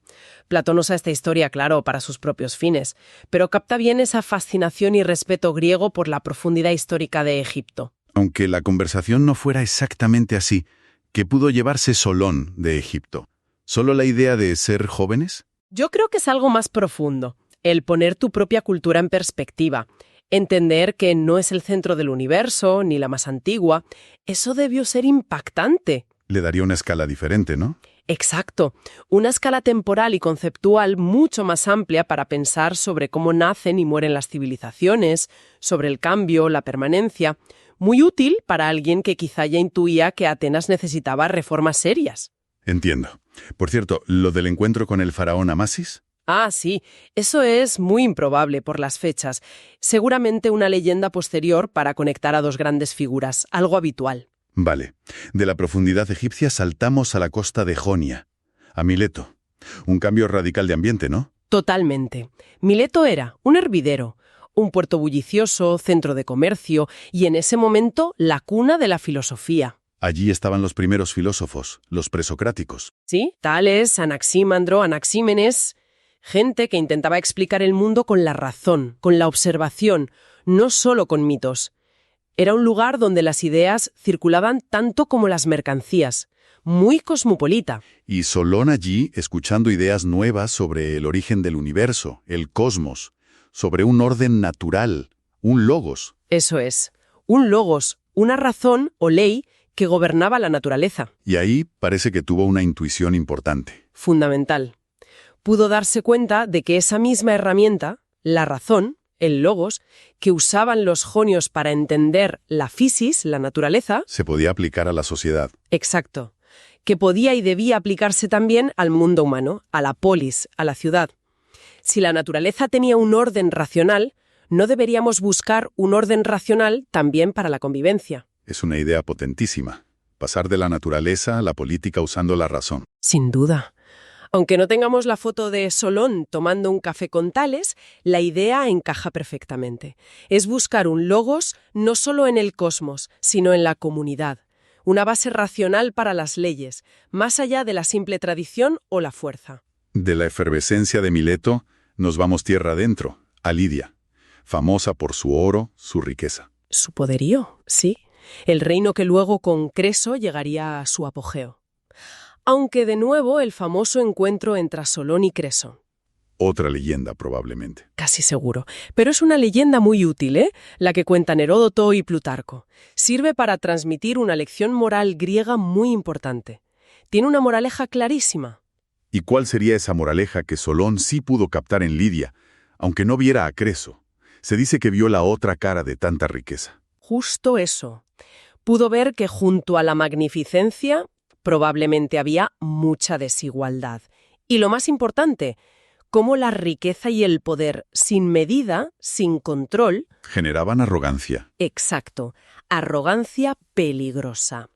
Platón usa esta historia, claro, para sus propios fines, pero capta bien esa fascinación y respeto griego por la profundidad histórica de Egipto. Aunque la conversación no fuera exactamente así, ¿qué pudo llevarse Solón de Egipto? ¿Solo la idea de ser jóvenes? Yo creo que es algo más profundo, el poner tu propia cultura en perspectiva, entender que no es el centro del universo, ni la más antigua. Eso debió ser impactante. Le daría una escala diferente, ¿no? Exacto, una escala temporal y conceptual mucho más amplia para pensar sobre cómo nacen y mueren las civilizaciones, sobre el cambio, la permanencia, muy útil para alguien que quizá ya intuía que Atenas necesitaba reformas serias. Entiendo. Por cierto, ¿lo del encuentro con el faraón Amasis? Ah, sí, eso es muy improbable por las fechas. Seguramente una leyenda posterior para conectar a dos grandes figuras, algo habitual. Vale. De la profundidad egipcia saltamos a la costa de Jonia, a Mileto. Un cambio radical de ambiente, ¿no? Totalmente. Mileto era un hervidero, un puerto bullicioso, centro de comercio y en ese momento la cuna de la filosofía. Allí estaban los primeros filósofos, los presocráticos. ¿Sí? Tales, Anaxímandro, Anaxímenes, gente que intentaba explicar el mundo con la razón, con la observación, no solo con mitos. Era un lugar donde las ideas circulaban tanto como las mercancías, muy cosmopolita. Y Solón allí escuchando ideas nuevas sobre el origen del universo, el cosmos, sobre un orden natural, un logos. Eso es, un logos, una razón o ley que gobernaba la naturaleza. Y ahí parece que tuvo una intuición importante. Fundamental. Pudo darse cuenta de que esa misma herramienta, la razón, el logos, que usaban los jonios para entender la fisis, la naturaleza. Se podía aplicar a la sociedad. Exacto. Que podía y debía aplicarse también al mundo humano, a la polis, a la ciudad. Si la naturaleza tenía un orden racional, ¿no deberíamos buscar un orden racional también para la convivencia? Es una idea potentísima. Pasar de la naturaleza a la política usando la razón. Sin duda. Aunque no tengamos la foto de Solón tomando un café con Tales, la idea encaja perfectamente. Es buscar un logos no solo en el cosmos, sino en la comunidad. Una base racional para las leyes, más allá de la simple tradición o la fuerza. De la efervescencia de Mileto, nos vamos tierra adentro, a Lidia, famosa por su oro, su riqueza. Su poderío, sí. El reino que luego con Creso llegaría a su apogeo. Aunque de nuevo el famoso encuentro entre Solón y Creso. Otra leyenda, probablemente. Casi seguro. Pero es una leyenda muy útil, ¿eh? La que cuentan Heródoto y Plutarco. Sirve para transmitir una lección moral griega muy importante. Tiene una moraleja clarísima. ¿Y cuál sería esa moraleja que Solón sí pudo captar en Lidia, aunque no viera a Creso? Se dice que vio la otra cara de tanta riqueza. Justo eso. Pudo ver que junto a la magnificencia probablemente había mucha desigualdad. Y lo más importante, cómo la riqueza y el poder, sin medida, sin control... generaban arrogancia. Exacto, arrogancia peligrosa.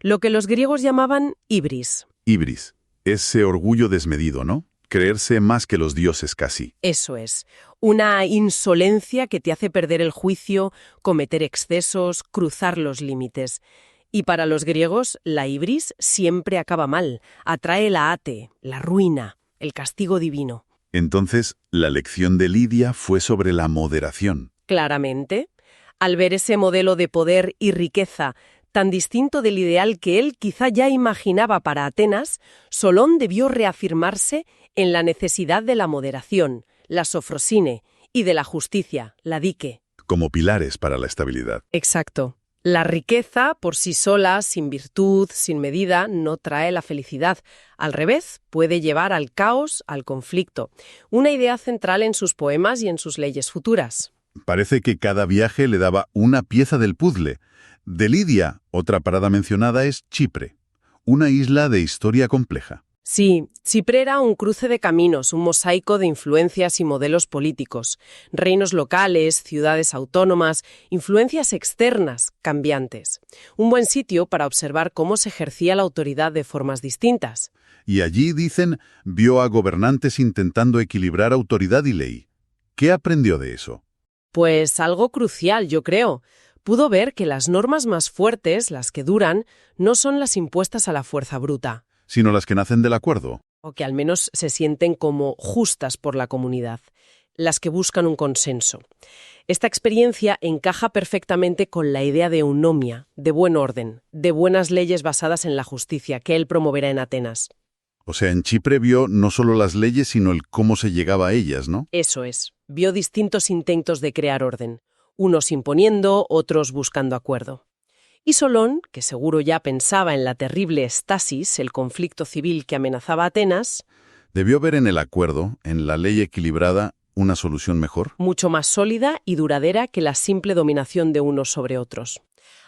Lo que los griegos llamaban ibris. Ibris, ese orgullo desmedido, ¿no? Creerse más que los dioses casi. Eso es, una insolencia que te hace perder el juicio, cometer excesos, cruzar los límites. Y para los griegos, la ibris siempre acaba mal, atrae la ate, la ruina, el castigo divino. Entonces, la lección de Lidia fue sobre la moderación. Claramente, al ver ese modelo de poder y riqueza tan distinto del ideal que él quizá ya imaginaba para Atenas, Solón debió reafirmarse en la necesidad de la moderación, la sofrosine, y de la justicia, la dike. Como pilares para la estabilidad. Exacto. La riqueza, por sí sola, sin virtud, sin medida, no trae la felicidad. Al revés, puede llevar al caos, al conflicto. Una idea central en sus poemas y en sus leyes futuras. Parece que cada viaje le daba una pieza del puzzle. De Lidia, otra parada mencionada es Chipre, una isla de historia compleja. Sí, Chipre era un cruce de caminos, un mosaico de influencias y modelos políticos, reinos locales, ciudades autónomas, influencias externas, cambiantes. Un buen sitio para observar cómo se ejercía la autoridad de formas distintas. Y allí, dicen, vio a gobernantes intentando equilibrar autoridad y ley. ¿Qué aprendió de eso? Pues algo crucial, yo creo. Pudo ver que las normas más fuertes, las que duran, no son las impuestas a la fuerza bruta. Sino las que nacen del acuerdo. O que al menos se sienten como justas por la comunidad, las que buscan un consenso. Esta experiencia encaja perfectamente con la idea de eunomia, de buen orden, de buenas leyes basadas en la justicia que él promoverá en Atenas. O sea, en Chipre vio no solo las leyes, sino el cómo se llegaba a ellas, ¿no? Eso es. Vio distintos intentos de crear orden, unos imponiendo, otros buscando acuerdo. Y Solón, que seguro ya pensaba en la terrible estasis, el conflicto civil que amenazaba a Atenas, Debió ver en el acuerdo, en la ley equilibrada, una solución mejor. mucho más sólida y duradera que la simple dominación de unos sobre otros.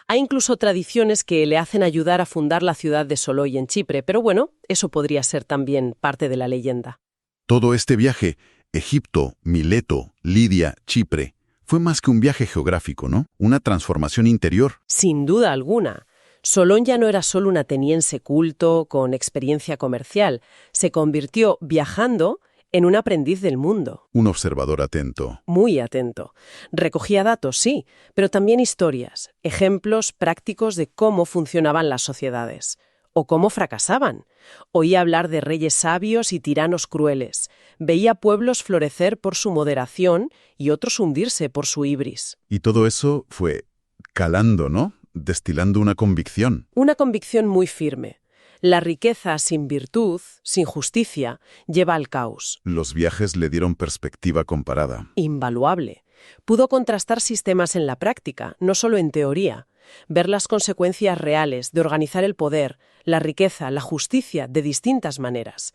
Hay incluso tradiciones que le hacen ayudar a fundar la ciudad de Soloy en Chipre, pero bueno, eso podría ser también parte de la leyenda. Todo este viaje, Egipto, Mileto, Lidia, Chipre, fue más que un viaje geográfico, ¿no? Una transformación interior. Sin duda alguna. Solón ya no era solo un ateniense culto con experiencia comercial, se convirtió, viajando, en un aprendiz del mundo. Un observador atento. Muy atento. Recogía datos, sí, pero también historias, ejemplos prácticos de cómo funcionaban las sociedades, o cómo fracasaban. Oía hablar de reyes sabios y tiranos crueles. Veía pueblos florecer por su moderación y otros hundirse por su ibris. Y todo eso fue calando, ¿no? Destilando una convicción. Una convicción muy firme. La riqueza sin virtud, sin justicia, lleva al caos. Los viajes le dieron perspectiva comparada. Invaluable. Pudo contrastar sistemas en la práctica, no solo en teoría. Ver las consecuencias reales de organizar el poder, la riqueza, la justicia de distintas maneras.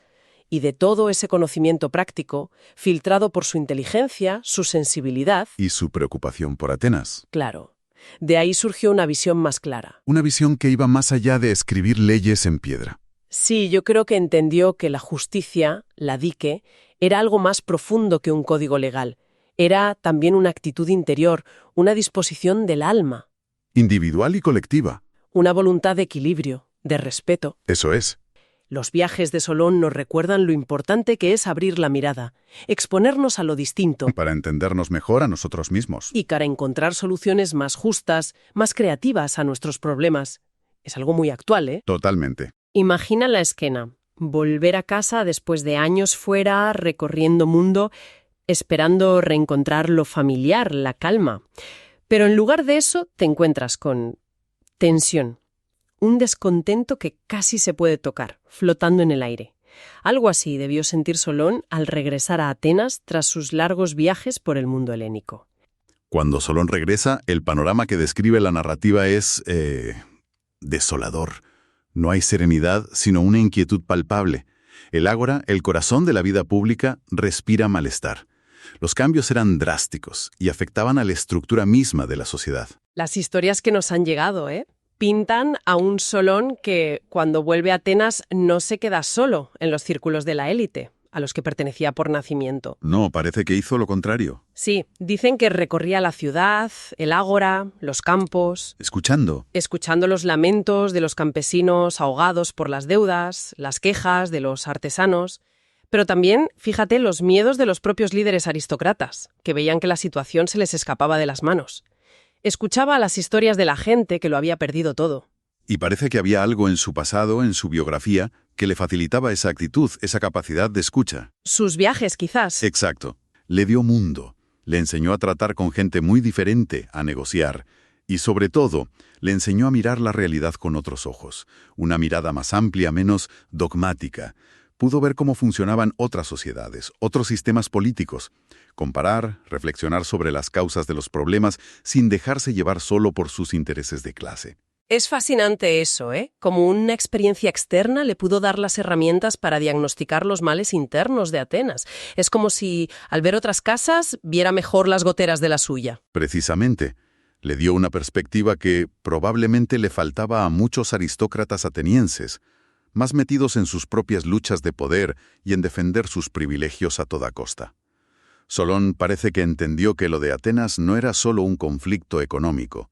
Y de todo ese conocimiento práctico, filtrado por su inteligencia, su sensibilidad, Y su preocupación por Atenas. claro. De ahí surgió una visión más clara. Una visión que iba más allá de escribir leyes en piedra. Sí, yo creo que entendió que la justicia, la dique, era algo más profundo que un código legal. Era también una actitud interior, una disposición del alma, Individual y colectiva. una voluntad de equilibrio, de respeto. Eso es. Los viajes de Solón nos recuerdan lo importante que es abrir la mirada, exponernos a lo distinto Para entendernos mejor a nosotros mismos. y para encontrar soluciones más justas, más creativas a nuestros problemas. Es algo muy actual, ¿eh? Totalmente. Imagina la escena. Volver a casa después de años fuera, recorriendo mundo, esperando reencontrar lo familiar, la calma. Pero en lugar de eso, te encuentras con tensión. Un descontento que casi se puede tocar, flotando en el aire. Algo así debió sentir Solón al regresar a Atenas tras sus largos viajes por el mundo helénico. Cuando Solón regresa, el panorama que describe la narrativa es desolador. No hay serenidad, sino una inquietud palpable. El ágora, el corazón de la vida pública, respira malestar. Los cambios eran drásticos y afectaban a la estructura misma de la sociedad. Las historias que nos han llegado, pintan a un Solón que, cuando vuelve a Atenas, no se queda solo en los círculos de la élite, a los que pertenecía por nacimiento. No, parece que hizo lo contrario. Sí, dicen que recorría la ciudad, el ágora, los campos, Escuchando. escuchando los lamentos de los campesinos ahogados por las deudas, las quejas de los artesanos, pero también, fíjate, los miedos de los propios líderes aristócratas, que veían que la situación se les escapaba de las manos. Escuchaba las historias de la gente que lo había perdido todo. Y parece que había algo en su pasado, en su biografía, que le facilitaba esa actitud, esa capacidad de escucha. Sus viajes, quizás. Exacto. Le dio mundo. Le enseñó a tratar con gente muy diferente, a negociar. Y sobre todo, le enseñó a mirar la realidad con otros ojos. Una mirada más amplia, menos dogmática. Pudo ver cómo funcionaban otras sociedades, otros sistemas políticos. Comparar, reflexionar sobre las causas de los problemas sin dejarse llevar solo por sus intereses de clase. Es fascinante eso, Como una experiencia externa le pudo dar las herramientas para diagnosticar los males internos de Atenas. Es como si, al ver otras casas, viera mejor las goteras de la suya. Precisamente, le dio una perspectiva que probablemente le faltaba a muchos aristócratas atenienses, más metidos en sus propias luchas de poder y en defender sus privilegios a toda costa. Solón parece que entendió que lo de Atenas no era solo un conflicto económico,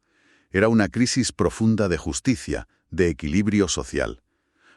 era una crisis profunda de justicia, de equilibrio social,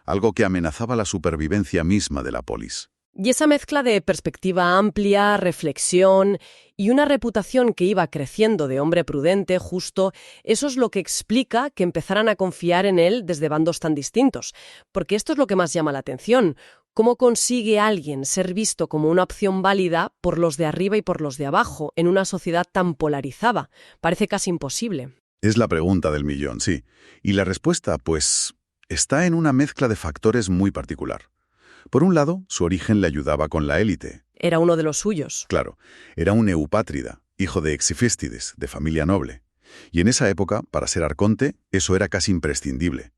algo que amenazaba la supervivencia misma de la polis. Y esa mezcla de perspectiva amplia, reflexión y una reputación que iba creciendo de hombre prudente, justo, eso es lo que explica que empezaran a confiar en él desde bandos tan distintos. Porque esto es lo que más llama la atención. ¿Cómo consigue alguien ser visto como una opción válida por los de arriba y por los de abajo en una sociedad tan polarizada? Parece casi imposible. Es la pregunta del millón, sí. Y la respuesta, pues, está en una mezcla de factores muy particular. Por un lado, su origen le ayudaba con la élite. Era uno de los suyos. Claro, era un eupátrida, hijo de Exiféstides, de familia noble. Y en esa época, para ser arconte, eso era casi imprescindible.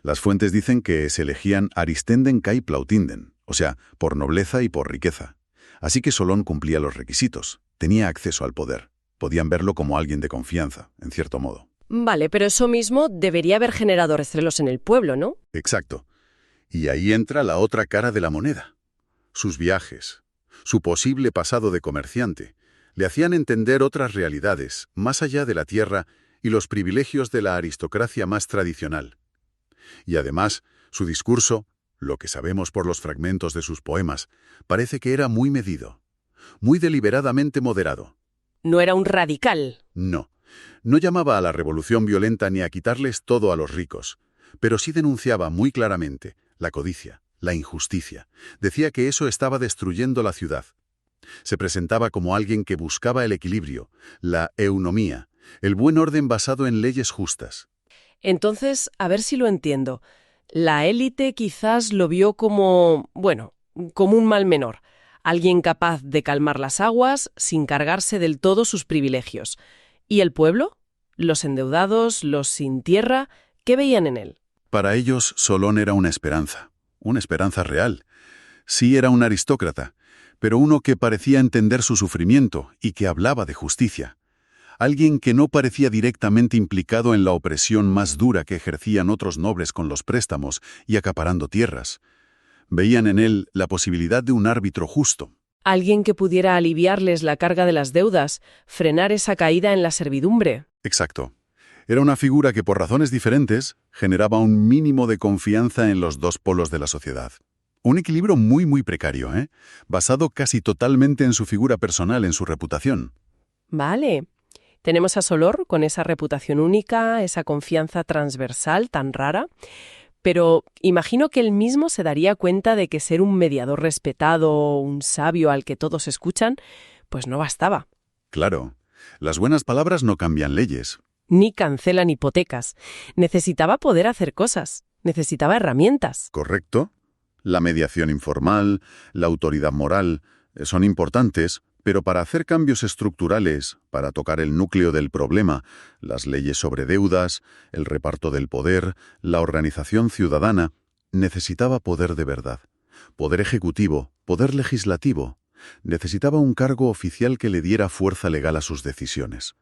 Las fuentes dicen que se elegían Aristenden kai Plautinden, o sea, por nobleza y por riqueza. Así que Solón cumplía los requisitos, tenía acceso al poder. Podían verlo como alguien de confianza, en cierto modo. Vale, pero eso mismo debería haber generado recelos en el pueblo, ¿no? Exacto. Y ahí entra la otra cara de la moneda. Sus viajes, su posible pasado de comerciante, le hacían entender otras realidades, más allá de la tierra y los privilegios de la aristocracia más tradicional. Y además, su discurso, lo que sabemos por los fragmentos de sus poemas, parece que era muy medido, muy deliberadamente moderado. No era un radical. No llamaba a la revolución violenta ni a quitarles todo a los ricos, pero sí denunciaba muy claramente la codicia, la injusticia. Decía que eso estaba destruyendo la ciudad. Se presentaba como alguien que buscaba el equilibrio, la eunomía, el buen orden basado en leyes justas. Entonces, a ver si lo entiendo. La élite quizás lo vio como, bueno, como un mal menor. Alguien capaz de calmar las aguas sin cargarse del todo sus privilegios. ¿Y el pueblo? Los endeudados, los sin tierra, ¿qué veían en él? Para ellos, Solón era una esperanza real. Sí era un aristócrata, pero uno que parecía entender su sufrimiento y que hablaba de justicia. Alguien que no parecía directamente implicado en la opresión más dura que ejercían otros nobles con los préstamos y acaparando tierras. Veían en él la posibilidad de un árbitro justo. Alguien que pudiera aliviarles la carga de las deudas, frenar esa caída en la servidumbre. Exacto. Era una figura que por razones diferentes generaba un mínimo de confianza en los dos polos de la sociedad. Un equilibrio muy precario, basado casi totalmente en su figura personal, en su reputación. Vale. Tenemos a Solón con esa reputación única, esa confianza transversal tan rara, pero imagino que él mismo se daría cuenta de que ser un mediador respetado, un sabio al que todos escuchan, pues no bastaba. Claro, las buenas palabras no cambian leyes. Ni cancelan hipotecas. Necesitaba poder hacer cosas, necesitaba herramientas. Correcto. La mediación informal, la autoridad moral, son importantes, pero para hacer cambios estructurales, para tocar el núcleo del problema, las leyes sobre deudas, el reparto del poder, la organización ciudadana, necesitaba poder de verdad. Poder ejecutivo, poder legislativo. Necesitaba un cargo oficial que le diera fuerza legal a sus decisiones.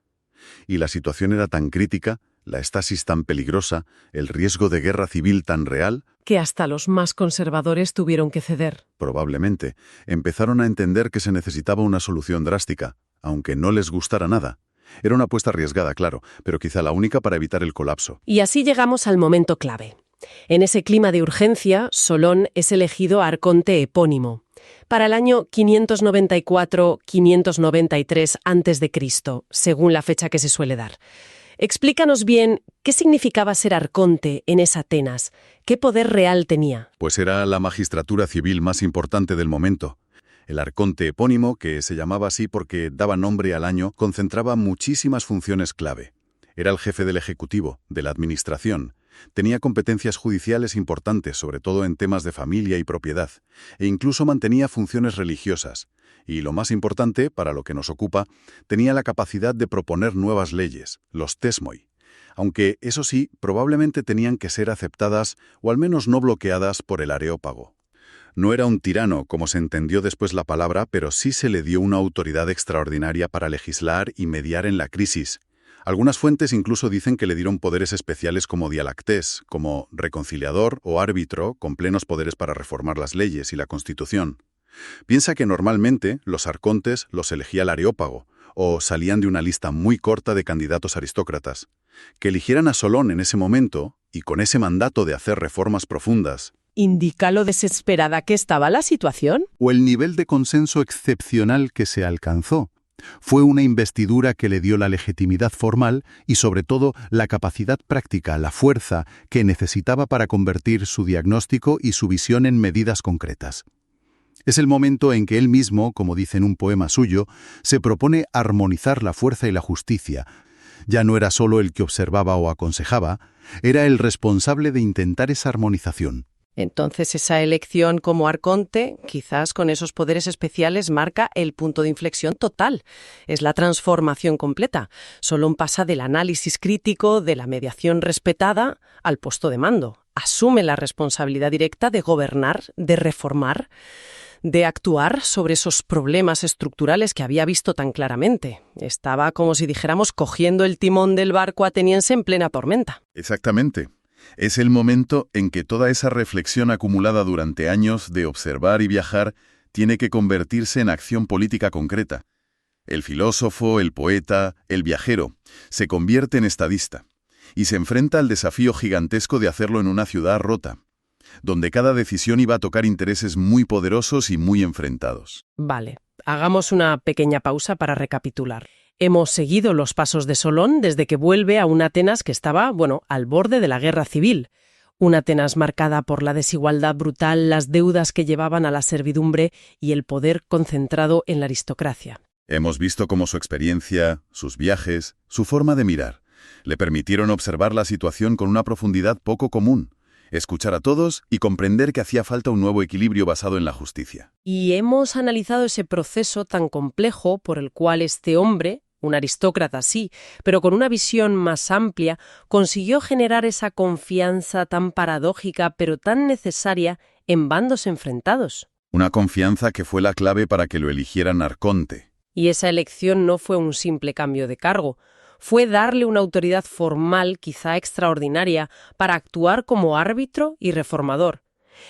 Y la situación era tan crítica, la estasis tan peligrosa, el riesgo de guerra civil tan real, que hasta los más conservadores tuvieron que ceder. Probablemente, empezaron a entender que se necesitaba una solución drástica, aunque no les gustara nada. Era una apuesta arriesgada, claro, pero quizá la única para evitar el colapso. Y así llegamos al momento clave. En ese clima de urgencia, Solón es elegido arconte epónimo. Para el año 594-593 a.C., según la fecha que se suele dar. Explícanos bien qué significaba ser arconte en esa Atenas, qué poder real tenía. Pues era la magistratura civil más importante del momento. El arconte epónimo, que se llamaba así porque daba nombre al año, concentraba muchísimas funciones clave. Era el jefe del ejecutivo, de la administración. Tenía competencias judiciales importantes, sobre todo en temas de familia y propiedad, e incluso mantenía funciones religiosas. Y lo más importante, para lo que nos ocupa, tenía la capacidad de proponer nuevas leyes, los tesmoi. Aunque, eso sí, probablemente tenían que ser aceptadas o al menos no bloqueadas por el Areópago. No era un tirano, como se entendió después la palabra, pero sí se le dio una autoridad extraordinaria para legislar y mediar en la crisis. Algunas fuentes incluso dicen que le dieron poderes especiales como dialactés, como reconciliador o árbitro, con plenos poderes para reformar las leyes y la Constitución. Piensa que normalmente los arcontes los elegía el Areópago, o salían de una lista muy corta de candidatos aristócratas. Que eligieran a Solón en ese momento, y con ese mandato de hacer reformas profundas, ¿indica lo desesperada que estaba la situación? o el nivel de consenso excepcional que se alcanzó. Fue una investidura que le dio la legitimidad formal y, sobre todo, la capacidad práctica, la fuerza que necesitaba para convertir su diagnóstico y su visión en medidas concretas. Es el momento en que él mismo, como dice en un poema suyo, se propone armonizar la fuerza y la justicia. Ya no era solo el que observaba o aconsejaba, era el responsable de intentar esa armonización. Entonces esa elección como arconte, quizás con esos poderes especiales, marca el punto de inflexión total. Es la transformación completa. Solón pasa del análisis crítico, de la mediación respetada, al puesto de mando. Asume la responsabilidad directa de gobernar, de reformar, de actuar sobre esos problemas estructurales que había visto tan claramente. Estaba, como si dijéramos, cogiendo el timón del barco ateniense en plena tormenta. Exactamente. Es el momento en que toda esa reflexión acumulada durante años de observar y viajar tiene que convertirse en acción política concreta. El filósofo, el poeta, el viajero, se convierte en estadista y se enfrenta al desafío gigantesco de hacerlo en una ciudad rota, donde cada decisión iba a tocar intereses muy poderosos y muy enfrentados. Vale, hagamos una pequeña pausa para recapitular. Hemos seguido los pasos de Solón desde que vuelve a una Atenas que estaba, al borde de la guerra civil. Una Atenas marcada por la desigualdad brutal, las deudas que llevaban a la servidumbre y el poder concentrado en la aristocracia. Hemos visto cómo su experiencia, sus viajes, su forma de mirar, le permitieron observar la situación con una profundidad poco común, escuchar a todos y comprender que hacía falta un nuevo equilibrio basado en la justicia. Y hemos analizado ese proceso tan complejo por el cual este hombre, un aristócrata sí, pero con una visión más amplia, consiguió generar esa confianza tan paradójica pero tan necesaria en bandos enfrentados. Una confianza que fue la clave para que lo eligieran arconte. Y esa elección no fue un simple cambio de cargo, fue darle una autoridad formal, quizá extraordinaria, para actuar como árbitro y reformador.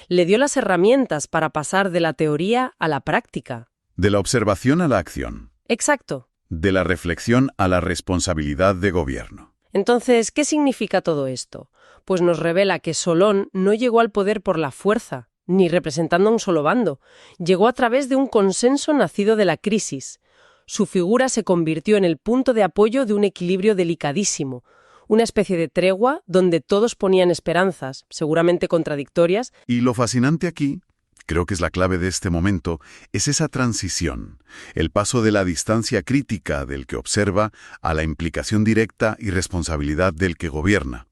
Le dio las herramientas para pasar de la teoría a la práctica. De la observación a la acción. Exacto. De la reflexión a la responsabilidad de gobierno. Entonces, ¿qué significa todo esto? Pues nos revela que Solón no llegó al poder por la fuerza, ni representando a un solo bando. Llegó a través de un consenso nacido de la crisis. Su figura se convirtió en el punto de apoyo de un equilibrio delicadísimo, una especie de tregua donde todos ponían esperanzas, seguramente contradictorias. Y lo fascinante aquí, creo que es la clave de este momento, es esa transición, el paso de la distancia crítica del que observa a la implicación directa y responsabilidad del que gobierna.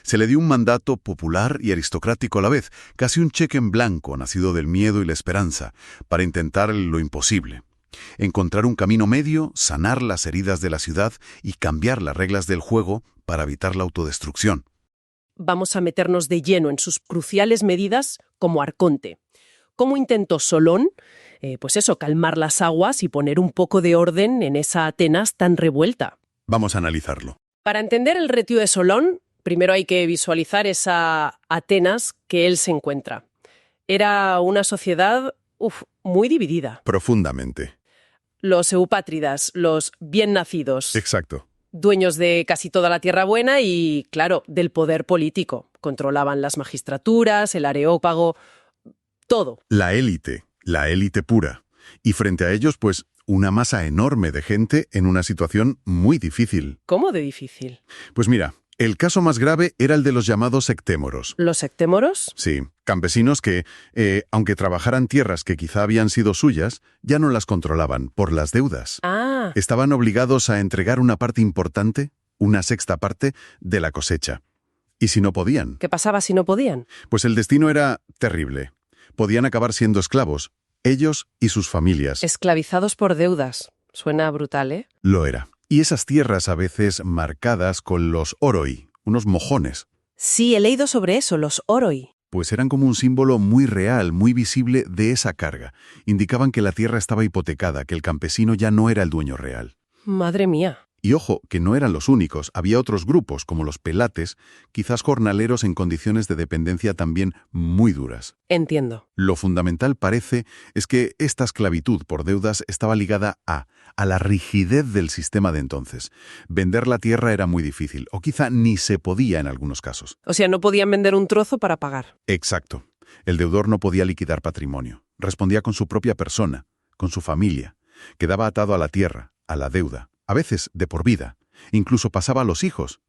Se le dio un mandato popular y aristocrático a la vez, casi un cheque en blanco nacido del miedo y la esperanza, para intentar lo imposible. Encontrar un camino medio, sanar las heridas de la ciudad y cambiar las reglas del juego para evitar la autodestrucción. Vamos a meternos de lleno en sus cruciales medidas como arconte. ¿Cómo intentó Solón, calmar las aguas y poner un poco de orden en esa Atenas tan revuelta? Vamos a analizarlo. Para entender el retiro de Solón, primero hay que visualizar esa Atenas que él se encuentra. Era una sociedad muy dividida. Profundamente. Los eupátridas, los bien nacidos. Exacto. Dueños de casi toda la tierra buena y, claro, del poder político. Controlaban las magistraturas, el areópago, todo. La élite pura. Y frente a ellos, una masa enorme de gente en una situación muy difícil. ¿Cómo de difícil? Pues mira, el caso más grave era el de los llamados sectémoros. ¿Los sectémoros? Sí, campesinos que, aunque trabajaran tierras que quizá habían sido suyas, ya no las controlaban por las deudas. Ah. Estaban obligados a entregar una parte importante, una sexta parte, de la cosecha. ¿Y si no podían? ¿Qué pasaba si no podían? Pues el destino era terrible. Podían acabar siendo esclavos, ellos y sus familias. Esclavizados por deudas. Suena brutal, ¿eh? Lo era. Y esas tierras a veces marcadas con los oroi, unos mojones. Sí, he leído sobre eso, los oroi. Pues eran como un símbolo muy real, muy visible de esa carga. Indicaban que la tierra estaba hipotecada, que el campesino ya no era el dueño real. Madre mía. Y ojo, que no eran los únicos. Había otros grupos, como los pelates, quizás jornaleros en condiciones de dependencia también muy duras. Entiendo. Lo fundamental parece es que esta esclavitud por deudas estaba ligada a la rigidez del sistema de entonces. Vender la tierra era muy difícil, o quizá ni se podía en algunos casos. O sea, no podían vender un trozo para pagar. Exacto. El deudor no podía liquidar patrimonio. Respondía con su propia persona, con su familia. Quedaba atado a la tierra, a la deuda. A veces de por vida. Incluso pasaba a los hijos.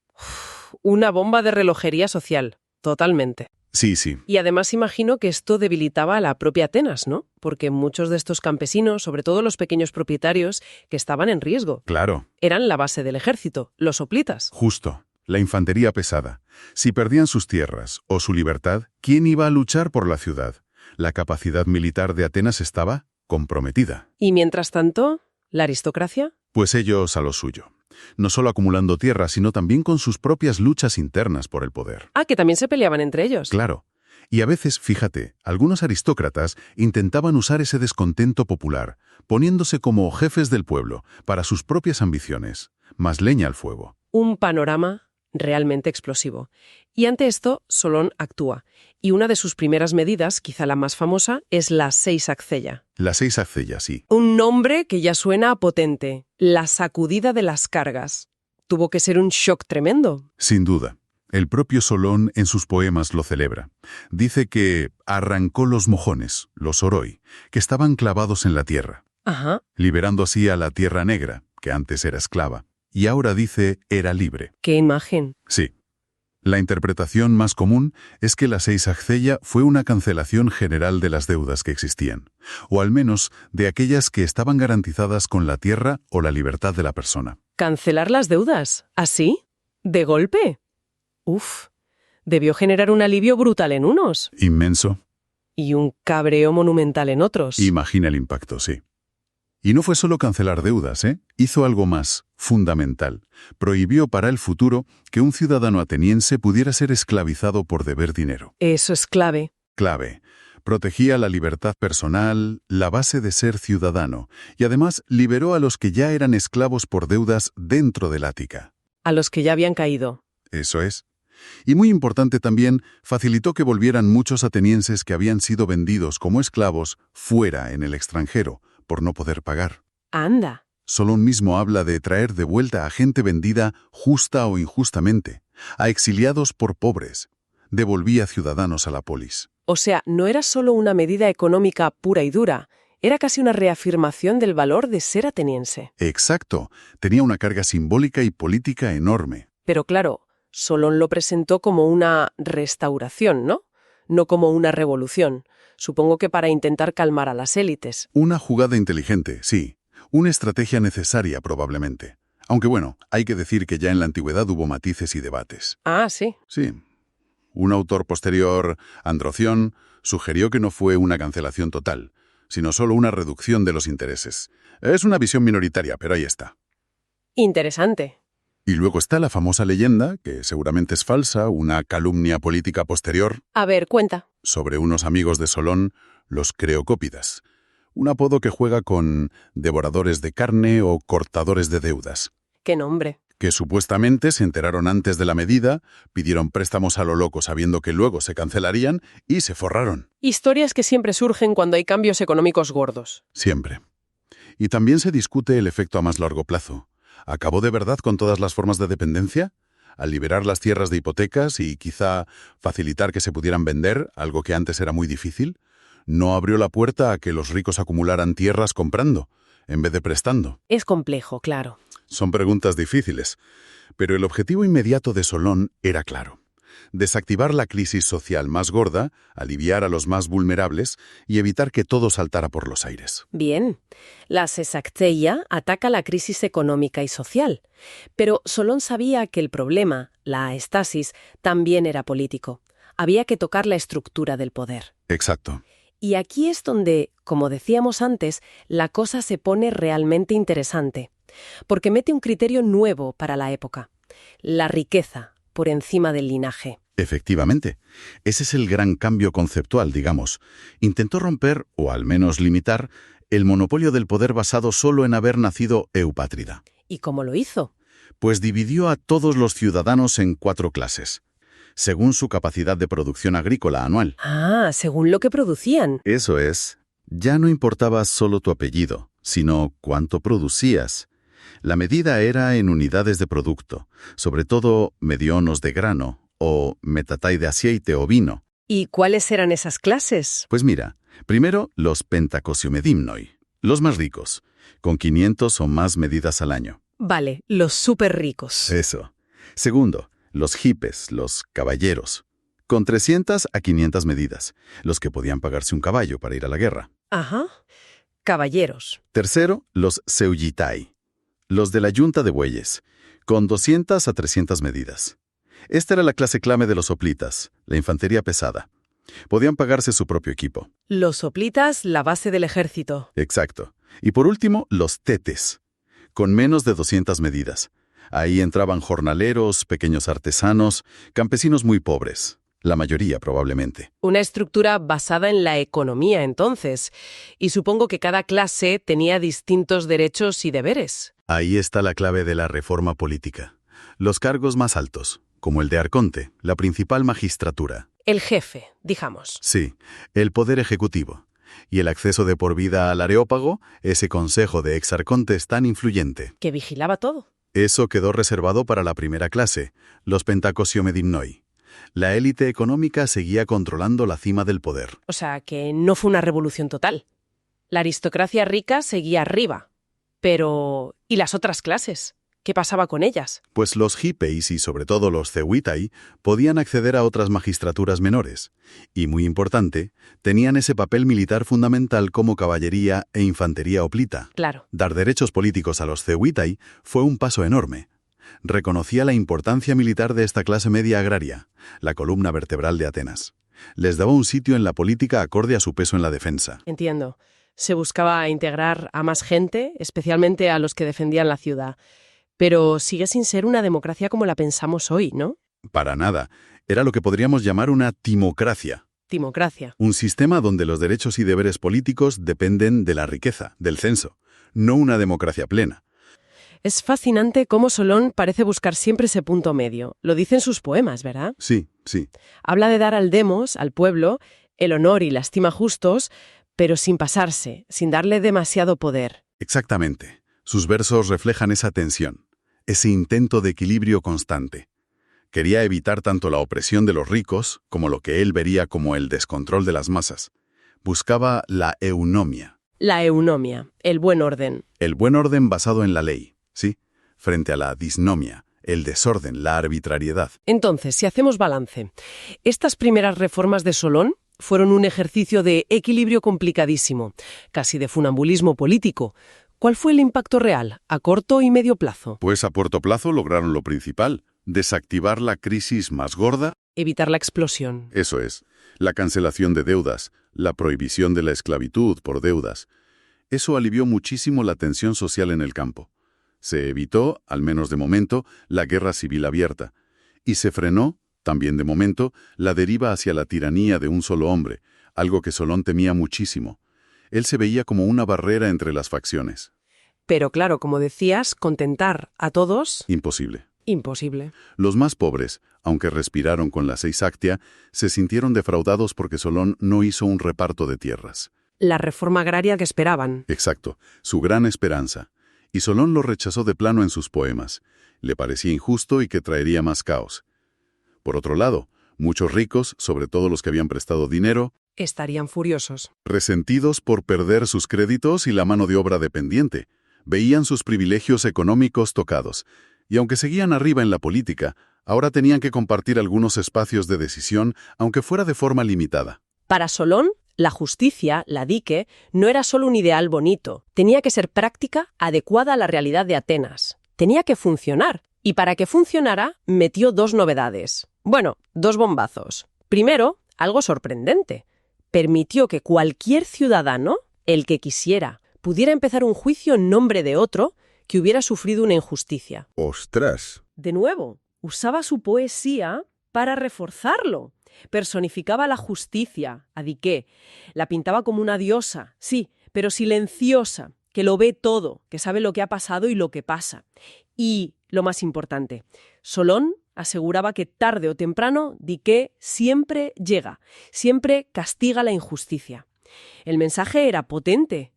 Una bomba de relojería social, totalmente. Sí, sí. Y además imagino que esto debilitaba a la propia Atenas, ¿no? Porque muchos de estos campesinos, sobre todo los pequeños propietarios, que estaban en riesgo. Claro. Eran la base del ejército, los hoplitas. Justo. la infantería pesada. Si perdían sus tierras o su libertad, ¿quién iba a luchar por la ciudad? La capacidad militar de Atenas estaba comprometida. Y mientras tanto, ¿la aristocracia? Pues ellos a lo suyo. No solo acumulando tierras, sino también con sus propias luchas internas por el poder. Ah, que también se peleaban entre ellos. Claro. Y a veces, fíjate, algunos aristócratas intentaban usar ese descontento popular, poniéndose como jefes del pueblo, para sus propias ambiciones. Más leña al fuego. Un panorama realmente explosivo. Y ante esto, Solón actúa. Y una de sus primeras medidas, quizá la más famosa, es la Seisaxeia. La Seisaxeia, sí. Un nombre que ya suena a potente. La sacudida de las cargas. Tuvo que ser un shock tremendo. Sin duda. El propio Solón en sus poemas lo celebra. Dice que arrancó los mojones, los oroi, que estaban clavados en la tierra, Ajá. liberando así a la tierra negra, que antes era esclava, y ahora dice era libre. ¡Qué imagen! Sí. La interpretación más común es que la Seisaxeia fue una cancelación general de las deudas que existían, o al menos de aquellas que estaban garantizadas con la tierra o la libertad de la persona. ¿Cancelar las deudas? ¿Así? ¿De golpe? Uf, debió generar un alivio brutal en unos Inmenso. y un cabreo monumental en otros. Imagina el impacto, sí. Y no fue solo cancelar deudas, ¿eh? Hizo algo más, fundamental. Prohibió para el futuro que un ciudadano ateniense pudiera ser esclavizado por deber dinero. Eso es clave. Clave. Protegía la libertad personal, la base de ser ciudadano, y además liberó a los que ya eran esclavos por deudas dentro del Ática. A los que ya habían caído. Eso es. Y muy importante también, facilitó que volvieran muchos atenienses que habían sido vendidos como esclavos fuera en el extranjero, por no poder pagar. Anda. Solón mismo habla de traer de vuelta a gente vendida justa o injustamente, a exiliados por pobres. Devolvía ciudadanos a la polis. O sea, no era solo una medida económica pura y dura, era casi una reafirmación del valor de ser ateniense. Exacto. Tenía una carga simbólica y política enorme. Pero claro, Solón lo presentó como una restauración, ¿no? No como una revolución. Supongo que para intentar calmar a las élites. Una jugada inteligente, sí. Una estrategia necesaria, probablemente. Aunque bueno, hay que decir que ya en la antigüedad hubo matices y debates. Ah, sí. Sí. Un autor posterior, Androción, sugirió que no fue una cancelación total, sino solo una reducción de los intereses. Es una visión minoritaria, pero ahí está. Interesante. Y luego está la famosa leyenda, que seguramente es falsa, una calumnia política posterior, A ver, cuenta. sobre unos amigos de Solón, los creocópidas. Un apodo que juega con devoradores de carne o cortadores de deudas, ¿Qué nombre? que supuestamente se enteraron antes de la medida, pidieron préstamos a lo loco sabiendo que luego se cancelarían y se forraron. Historias que siempre surgen cuando hay cambios económicos gordos. Siempre. Y también se discute el efecto a más largo plazo. ¿Acabó de verdad con todas las formas de dependencia? Al liberar las tierras de hipotecas y quizá facilitar que se pudieran vender, algo que antes era muy difícil, ¿no abrió la puerta a que los ricos acumularan tierras comprando, en vez de prestando? Es complejo, claro. Son preguntas difíciles, pero el objetivo inmediato de Solón era claro. Desactivar la crisis social más gorda, aliviar a los más vulnerables y evitar que todo saltara por los aires. Bien. La Seisaxeia ataca la crisis económica y social. Pero Solón sabía que el problema, la aestasis, también era político. Había que tocar la estructura del poder. Exacto. Y aquí es donde, como decíamos antes, la cosa se pone realmente interesante. Porque mete un criterio nuevo para la época. La riqueza por encima del linaje. Efectivamente. Ese es el gran cambio conceptual, digamos. Intentó romper, o al menos limitar, el monopolio del poder basado solo en haber nacido eupátrida. ¿Y cómo lo hizo? Pues dividió a todos los ciudadanos en 4 clases, según su capacidad de producción agrícola anual. Ah, según lo que producían. Eso es. Ya no importaba solo tu apellido, sino cuánto producías. La medida era en unidades de producto, sobre todo medionos de grano o metatai de aceite o vino. ¿Y cuáles eran esas clases? Pues mira, primero los pentacosiomedimnoi, los más ricos, con 500 o más medidas al año. Vale, los súper ricos. Eso. Segundo, los hipes, los caballeros, con 300 a 500 medidas, los que podían pagarse un caballo para ir a la guerra. Ajá. Caballeros. Tercero, los seugitai, Los de la yunta de bueyes, con 200 a 300 medidas. Esta era la clase clave de los hoplitas, la infantería pesada. Podían pagarse su propio equipo. Los hoplitas, la base del ejército. Exacto. Y por último, los tetes, con menos de 200 medidas. Ahí entraban jornaleros, pequeños artesanos, campesinos muy pobres. La mayoría, probablemente. Una estructura basada en la economía, entonces. Y supongo que cada clase tenía distintos derechos y deberes. Ahí está la clave de la reforma política. Los cargos más altos, como el de arconte, la principal magistratura. El jefe, digamos. Sí, el poder ejecutivo. Y el acceso de por vida al areópago, ese consejo de exarcontes tan influyente. Que vigilaba todo. Eso quedó reservado para la primera clase, los pentacosiomedimnoi. La élite económica seguía controlando la cima del poder. O sea, que no fue una revolución total. La aristocracia rica seguía arriba. Pero, ¿y las otras clases? ¿Qué pasaba con ellas? Pues los hippeis y sobre todo los cehuitai podían acceder a otras magistraturas menores. Y muy importante, tenían ese papel militar fundamental como caballería e infantería hoplita. Claro. Dar derechos políticos a los cehuitai fue un paso enorme. Reconocía la importancia militar de esta clase media agraria, la columna vertebral de Atenas. Les daba un sitio en la política acorde a su peso en la defensa. Entiendo. Se buscaba integrar a más gente, especialmente a los que defendían la ciudad. Pero sigue sin ser una democracia como la pensamos hoy, ¿no? Para nada. Era lo que podríamos llamar una timocracia. Timocracia. Un sistema donde los derechos y deberes políticos dependen de la riqueza, del censo, no una democracia plena. Es fascinante cómo Solón parece buscar siempre ese punto medio. Lo dice en sus poemas, ¿verdad? Sí, sí. Habla de dar al demos, al pueblo, el honor y la estima justos, pero sin pasarse, sin darle demasiado poder. Exactamente. Sus versos reflejan esa tensión, ese intento de equilibrio constante. Quería evitar tanto la opresión de los ricos como lo que él vería como el descontrol de las masas. Buscaba la eunomia. La eunomia, el buen orden. El buen orden basado en la ley, ¿sí? Frente a la disnomia, el desorden, la arbitrariedad. Entonces, si hacemos balance, estas primeras reformas de Solón fueron un ejercicio de equilibrio complicadísimo, casi de funambulismo político. ¿Cuál fue el impacto real, a corto y medio plazo? Pues a corto plazo lograron lo principal, desactivar la crisis más gorda. Evitar la explosión. Eso es, la cancelación de deudas, la prohibición de la esclavitud por deudas. Eso alivió muchísimo la tensión social en el campo. Se evitó, al menos de momento, la guerra civil abierta. Y se frenó, también de momento, la deriva hacia la tiranía de un solo hombre, algo que Solón temía muchísimo. Él se veía como una barrera entre las facciones. Pero claro, como decías, contentar a todos... Imposible. Imposible. Los más pobres, aunque respiraron con la Seisactia, se sintieron defraudados porque Solón no hizo un reparto de tierras. La reforma agraria que esperaban. Exacto, su gran esperanza. Y Solón lo rechazó de plano en sus poemas. Le parecía injusto y que traería más caos. Por otro lado, muchos ricos, sobre todo los que habían prestado dinero, Estarían furiosos. resentidos por perder sus créditos y la mano de obra dependiente, veían sus privilegios económicos tocados. Y aunque seguían arriba en la política, ahora tenían que compartir algunos espacios de decisión, aunque fuera de forma limitada. Para Solón, la justicia, la dique, no era solo un ideal bonito. Tenía que ser práctica, adecuada a la realidad de Atenas. Tenía que funcionar. Y para que funcionara, metió dos novedades. Bueno, dos bombazos. Primero, algo sorprendente. Permitió que cualquier ciudadano, el que quisiera, pudiera empezar un juicio en nombre de otro que hubiera sufrido una injusticia. ¡Ostras! De nuevo, usaba su poesía para reforzarlo. Personificaba la justicia, a Dique. La pintaba como una diosa, sí, pero silenciosa, que lo ve todo, que sabe lo que ha pasado y lo que pasa. Y, lo más importante, Solón aseguraba que tarde o temprano Dique siempre llega, siempre castiga la injusticia. El mensaje era potente.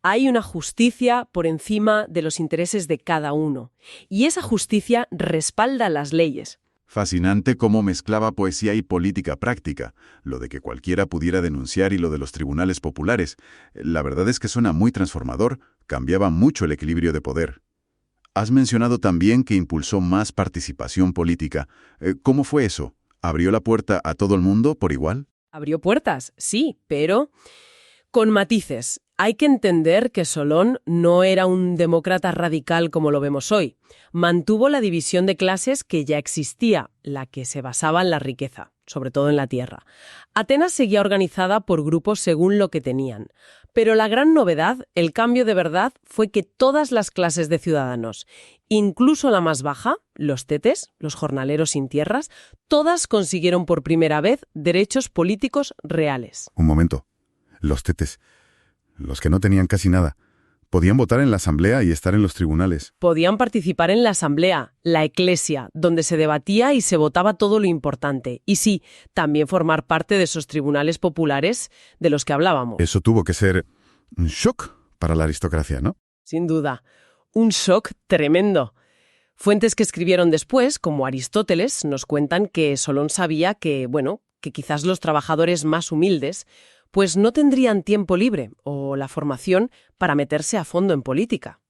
Hay una justicia por encima de los intereses de cada uno. Y esa justicia respalda las leyes. Fascinante cómo mezclaba poesía y política práctica, lo de que cualquiera pudiera denunciar y lo de los tribunales populares. La verdad es que suena muy transformador, cambiaba mucho el equilibrio de poder. Has mencionado también que impulsó más participación política. ¿Cómo fue eso? ¿Abrió la puerta a todo el mundo por igual? Abrió puertas, sí, pero con matices. Hay que entender que Solón no era un demócrata radical como lo vemos hoy. Mantuvo la división de clases que ya existía, la que se basaba en la riqueza, sobre todo en la tierra. Atenas seguía organizada por grupos según lo que tenían. Pero la gran novedad, el cambio de verdad, fue que todas las clases de ciudadanos, incluso la más baja, los tetes, los jornaleros sin tierras, todas consiguieron por primera vez derechos políticos reales. Un momento. Los tetes, los que no tenían casi nada, podían votar en la asamblea y estar en los tribunales. Podían participar en la asamblea, la eclesia, donde se debatía y se votaba todo lo importante. Y sí, también formar parte de esos tribunales populares de los que hablábamos. Eso tuvo que ser un shock para la aristocracia, ¿no? Sin duda, un shock tremendo. Fuentes que escribieron después, como Aristóteles, nos cuentan que Solón sabía que quizás los trabajadores más humildes pues no tendrían tiempo libre o la formación para meterse a fondo en política.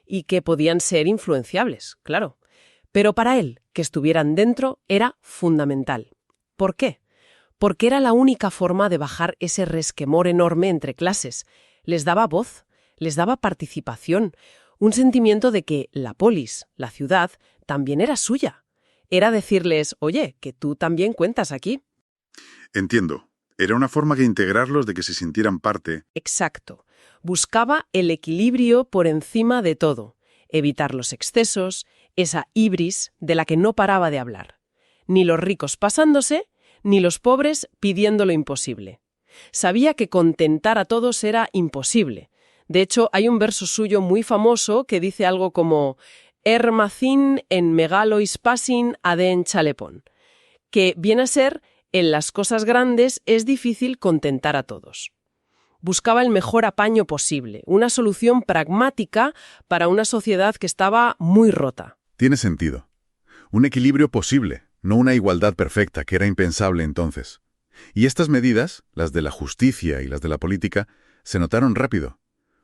Y que podían ser influenciables, claro. Pero para él, que estuvieran dentro era fundamental. ¿Por qué? Porque era la única forma de bajar ese resquemor enorme entre clases. Les daba voz, les daba participación, un sentimiento de que la polis, la ciudad, también era suya. Era decirles, oye, que tú también cuentas aquí. Entiendo. Era una forma de integrarlos, de que se sintieran parte. Exacto. Buscaba el equilibrio por encima de todo, evitar los excesos, esa ibris de la que no paraba de hablar. Ni los ricos pasándose, ni los pobres pidiendo lo imposible. Sabía que contentar a todos era imposible. De hecho, hay un verso suyo muy famoso que dice algo como «Ermacin en megalois pasin aden chalepon», que viene a ser «en las cosas grandes es difícil contentar a todos». Buscaba el mejor apaño posible, una solución pragmática para una sociedad que estaba muy rota. Tiene sentido. Un equilibrio posible, no una igualdad perfecta, que era impensable entonces. Y estas medidas, las de la justicia y las de la política, se notaron rápido.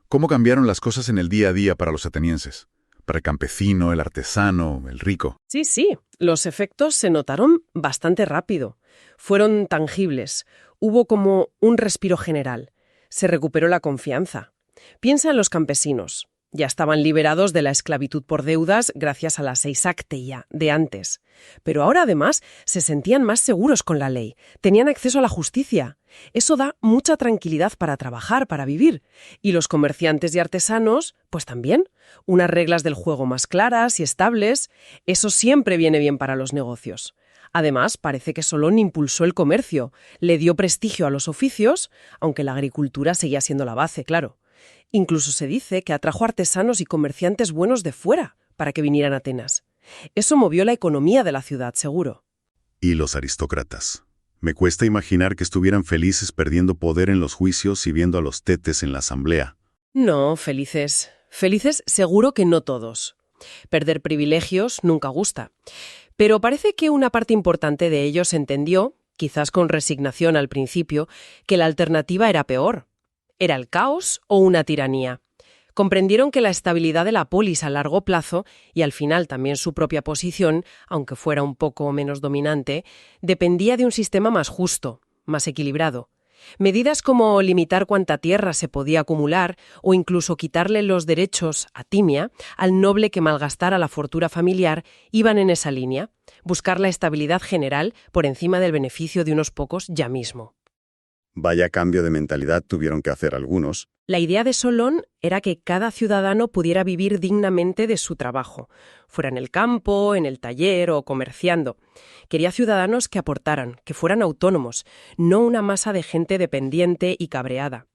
¿Cómo cambiaron las cosas en el día a día para los atenienses? Para el campesino, el artesano, el rico. Sí, los efectos se notaron bastante rápido. Fueron tangibles. Hubo como un respiro general. Se recuperó la confianza. Piensa en los campesinos. Ya estaban liberados de la esclavitud por deudas gracias a la seisacteia de antes. Pero ahora además se sentían más seguros con la ley. Tenían acceso a la justicia. Eso da mucha tranquilidad para trabajar, para vivir. Y los comerciantes y artesanos, pues también. Unas reglas del juego más claras y estables. Eso siempre viene bien para los negocios. Además, parece que Solón impulsó el comercio, le dio prestigio a los oficios, aunque la agricultura seguía siendo la base, claro. Incluso se dice que atrajo artesanos y comerciantes buenos de fuera para que vinieran a Atenas. Eso movió la economía de la ciudad, seguro. Y los aristócratas. Me cuesta imaginar que estuvieran felices perdiendo poder en los juicios y viendo a los tetes en la asamblea. No, felices. Felices seguro que no todos. Perder privilegios nunca gusta. Pero parece que una parte importante de ellos entendió, quizás con resignación al principio, que la alternativa era peor. ¿Era el caos o una tiranía? Comprendieron que la estabilidad de la polis a largo plazo, y al final también su propia posición, aunque fuera un poco menos dominante, dependía de un sistema más justo, más equilibrado. Medidas como limitar cuánta tierra se podía acumular o incluso quitarle los derechos a timia al noble que malgastara la fortuna familiar iban en esa línea, buscar la estabilidad general por encima del beneficio de unos pocos ya mismo. Vaya cambio de mentalidad tuvieron que hacer algunos. La idea de Solón era que cada ciudadano pudiera vivir dignamente de su trabajo, fuera en el campo, en el taller o comerciando. Quería ciudadanos que aportaran, que fueran autónomos, no una masa de gente dependiente y cabreada.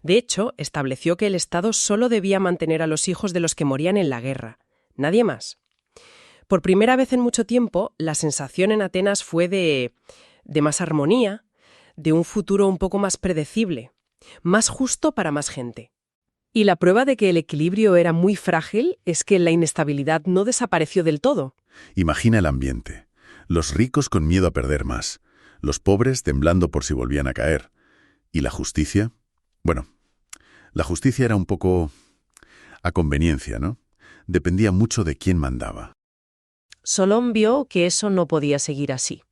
De hecho, estableció que el Estado solo debía mantener a los hijos de los que morían en la guerra, nadie más. Por primera vez en mucho tiempo, la sensación en Atenas fue de más armonía, de un futuro un poco más predecible, más justo para más gente. Y la prueba de que el equilibrio era muy frágil es que la inestabilidad no desapareció del todo. Imagina el ambiente. Los ricos con miedo a perder más, los pobres temblando por si volvían a caer. ¿Y la justicia? Bueno, la justicia era un poco a conveniencia, ¿no? Dependía mucho de quién mandaba. Solón vio que eso no podía seguir así,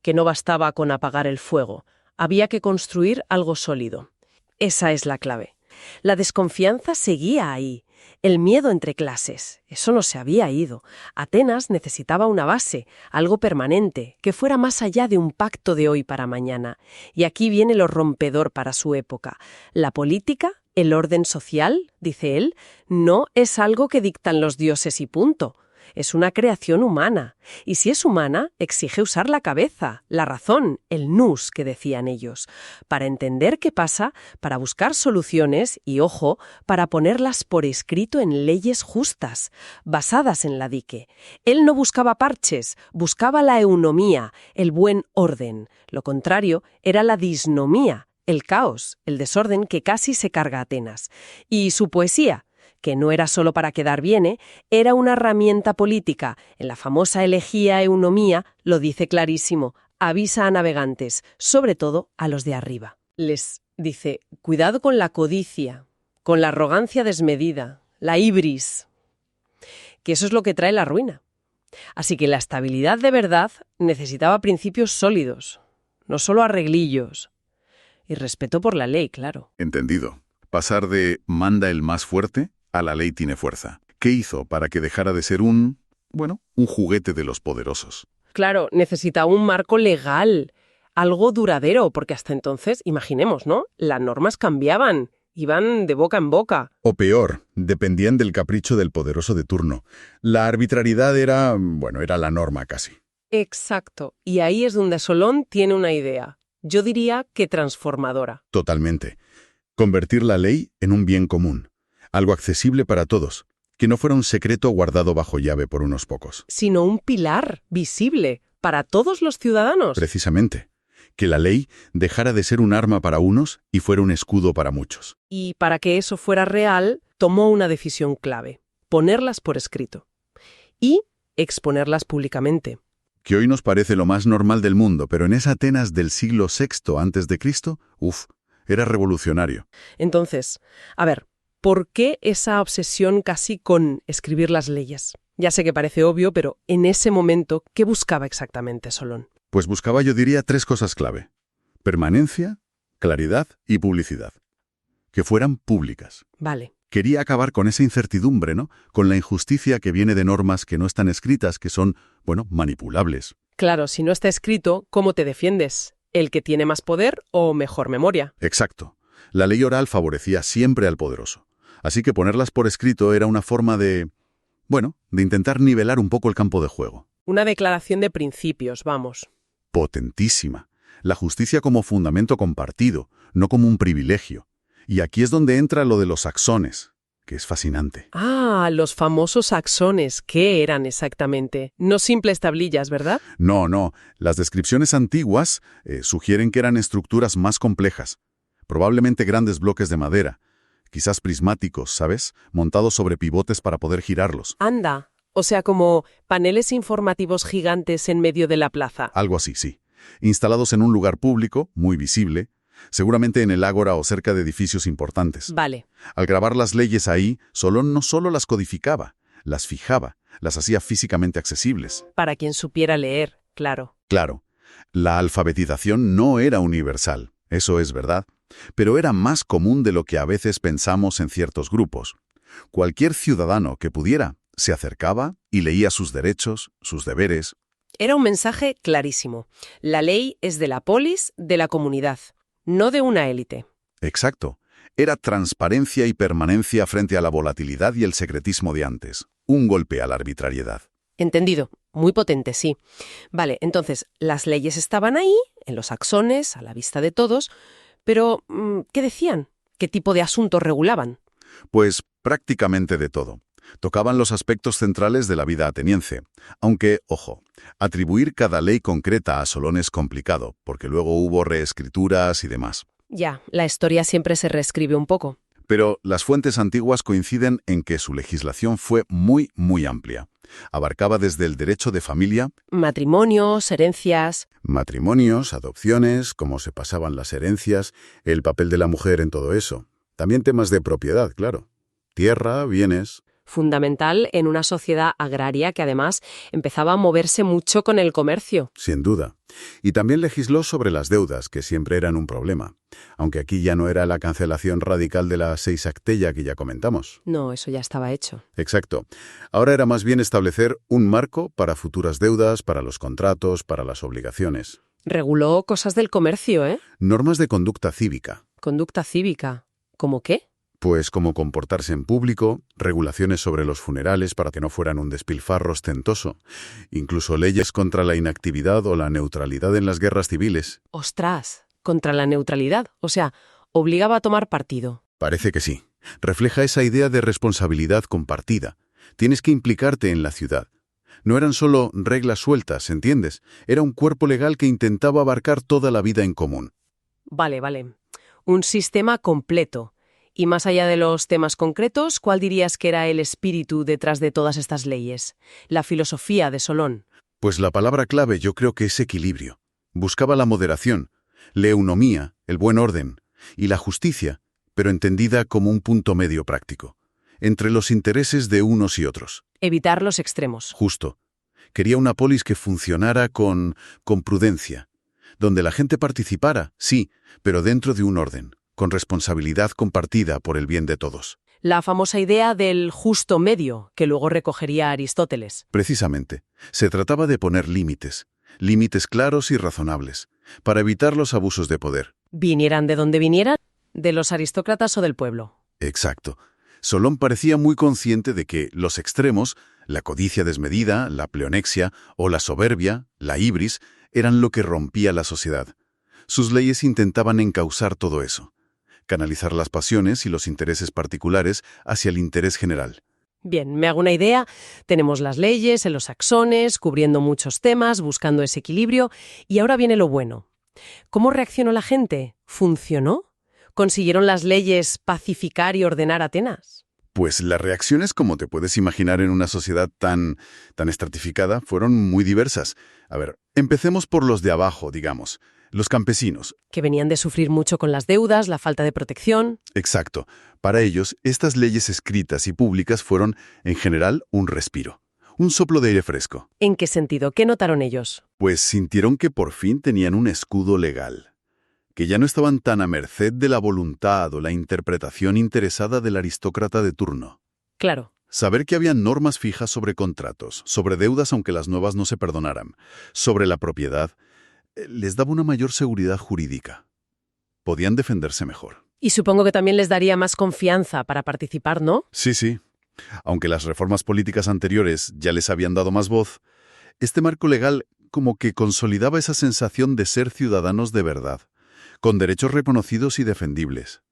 que no bastaba con apagar el fuego, había que construir algo sólido. Esa es la clave. La desconfianza seguía ahí. El miedo entre clases, eso no se había ido. Atenas necesitaba una base, algo permanente, que fuera más allá de un pacto de hoy para mañana. Y aquí viene lo rompedor para su época. La política, el orden social, dice él, no es algo que dictan los dioses y punto. Es una creación humana. Y si es humana, exige usar la cabeza, la razón, el nous que decían ellos, para entender qué pasa, para buscar soluciones y, ojo, para ponerlas por escrito en leyes justas, basadas en la dique. Él no buscaba parches, buscaba la eunomía, el buen orden. Lo contrario era la disnomía, el caos, el desorden que casi se carga a Atenas. Y su poesía, que no era solo para quedar bien, era una herramienta política. En la famosa elegía Eunomía lo dice clarísimo, avisa a navegantes, sobre todo a los de arriba. Les dice, cuidado con la codicia, con la arrogancia desmedida, la ibris, que eso es lo que trae la ruina. Así que la estabilidad de verdad necesitaba principios sólidos, no solo arreglillos. Y respeto por la ley, claro. Entendido. Pasar de manda el más fuerte a la ley tiene fuerza. ¿Qué hizo para que dejara de ser un juguete de los poderosos? Claro, necesitaba un marco legal, algo duradero, porque hasta entonces, imaginemos, ¿no? Las normas cambiaban, iban de boca en boca. O peor, dependían del capricho del poderoso de turno. La arbitrariedad era la norma casi. Exacto, y ahí es donde Solón tiene una idea. Yo diría que transformadora. Totalmente. Convertir la ley en un bien común. Algo accesible para todos, que no fuera un secreto guardado bajo llave por unos pocos. Sino un pilar visible para todos los ciudadanos. Precisamente. Que la ley dejara de ser un arma para unos y fuera un escudo para muchos. Y para que eso fuera real, tomó una decisión clave: ponerlas por escrito. Y exponerlas públicamente. Que hoy nos parece lo más normal del mundo, pero en esa Atenas del siglo VI a.C., era revolucionario. Entonces, a ver, ¿por qué esa obsesión casi con escribir las leyes? Ya sé que parece obvio, pero en ese momento, ¿qué buscaba exactamente Solón? Pues buscaba, yo diría, 3 cosas clave: permanencia, claridad y publicidad. Que fueran públicas. Vale. Quería acabar con esa incertidumbre, ¿no? Con la injusticia que viene de normas que no están escritas, que son, manipulables. Claro, si no está escrito, ¿cómo te defiendes? ¿El que tiene más poder o mejor memoria? Exacto. La ley oral favorecía siempre al poderoso. Así que ponerlas por escrito era una forma de intentar nivelar un poco el campo de juego. Una declaración de principios, vamos. Potentísima. La justicia como fundamento compartido, no como un privilegio. Y aquí es donde entra lo de los axones, que es fascinante. Ah, los famosos axones. ¿Qué eran exactamente? No simples tablillas, ¿verdad? No. Las descripciones antiguas sugieren que eran estructuras más complejas. Probablemente grandes bloques de madera, quizás prismáticos, ¿sabes? Montados sobre pivotes para poder girarlos. Anda, o sea, como paneles informativos gigantes en medio de la plaza. Algo así, sí. Instalados en un lugar público, muy visible, seguramente en el ágora o cerca de edificios importantes. Vale. Al grabar las leyes ahí, Solón no solo las codificaba, las fijaba, las hacía físicamente accesibles. Para quien supiera leer, claro. Claro, la alfabetización no era universal, eso es verdad, pero era más común de lo que a veces pensamos en ciertos grupos. Cualquier ciudadano que pudiera se acercaba y leía sus derechos, sus deberes. Era un mensaje clarísimo. La ley es de la polis, de la comunidad, no de una élite. Exacto. Era transparencia y permanencia frente a la volatilidad y el secretismo de antes. Un golpe a la arbitrariedad. Entendido. Muy potente, sí. Vale, entonces, las leyes estaban ahí, en los axones, a la vista de todos, pero ¿qué decían? ¿Qué tipo de asuntos regulaban? Pues prácticamente de todo. Tocaban los aspectos centrales de la vida ateniense. Aunque, ojo, atribuir cada ley concreta a Solón es complicado, porque luego hubo reescrituras y demás. Ya, la historia siempre se reescribe un poco. Pero las fuentes antiguas coinciden en que su legislación fue muy, muy amplia. Abarcaba desde el derecho de familia, Matrimonios, herencias. matrimonios, adopciones, cómo se pasaban las herencias, el papel de la mujer en todo eso. También temas de propiedad, claro. Tierra, bienes. Fundamental en una sociedad agraria que además empezaba a moverse mucho con el comercio. Sin duda. Y también legisló sobre las deudas, que siempre eran un problema. Aunque aquí ya no era la cancelación radical de la seisacteia que ya comentamos. No, eso ya estaba hecho. Exacto. Ahora era más bien establecer un marco para futuras deudas, para los contratos, para las obligaciones. Reguló cosas del comercio, ¿eh? Normas de conducta cívica. Conducta cívica. ¿Cómo qué? Pues cómo comportarse en público, regulaciones sobre los funerales para que no fueran un despilfarro ostentoso, incluso leyes contra la inactividad o la neutralidad en las guerras civiles. ¡Ostras! Contra la neutralidad. O sea, obligaba a tomar partido. Parece que sí. Refleja esa idea de responsabilidad compartida. Tienes que implicarte en la ciudad. No eran solo reglas sueltas, ¿entiendes? Era un cuerpo legal que intentaba abarcar toda la vida en común. Vale. Un sistema completo. Y más allá de los temas concretos, ¿cuál dirías que era el espíritu detrás de todas estas leyes? La filosofía de Solón. Pues la palabra clave yo creo que es equilibrio. Buscaba la moderación, la eunomía, el buen orden, y la justicia, pero entendida como un punto medio práctico, entre los intereses de unos y otros. Evitar los extremos. Justo. Quería una polis que funcionara con prudencia, donde la gente participara, sí, pero dentro de un orden, con responsabilidad compartida por el bien de todos. La famosa idea del justo medio, que luego recogería Aristóteles. Precisamente, se trataba de poner límites claros y razonables, para evitar los abusos de poder. ¿Vinieran de donde vinieran? ¿De los aristócratas o del pueblo? Exacto. Solón parecía muy consciente de que los extremos, la codicia desmedida, la pleonexia o la soberbia, la ibris, eran lo que rompía la sociedad. Sus leyes intentaban encauzar todo eso, canalizar las pasiones y los intereses particulares hacia el interés general. Bien, me hago una idea. Tenemos las leyes en los saxones, cubriendo muchos temas, buscando ese equilibrio. Y ahora viene lo bueno. ¿Cómo reaccionó la gente? ¿Funcionó? ¿Consiguieron las leyes pacificar y ordenar Atenas? Pues las reacciones, como te puedes imaginar en una sociedad tan estratificada, fueron muy diversas. A ver, empecemos por los de abajo, digamos. Los campesinos. Que venían de sufrir mucho con las deudas, la falta de protección. Exacto. Para ellos, estas leyes escritas y públicas fueron, en general, un respiro. Un soplo de aire fresco. ¿En qué sentido? ¿Qué notaron ellos? Pues sintieron que por fin tenían un escudo legal. Que ya no estaban tan a merced de la voluntad o la interpretación interesada del aristócrata de turno. Claro. Saber que había normas fijas sobre contratos, sobre deudas aunque las nuevas no se perdonaran, sobre la propiedad, les daba una mayor seguridad jurídica. Podían defenderse mejor. Y supongo que también les daría más confianza para participar, ¿no? Sí. Aunque las reformas políticas anteriores ya les habían dado más voz, este marco legal como que consolidaba esa sensación de ser ciudadanos de verdad, con derechos reconocidos y defendibles.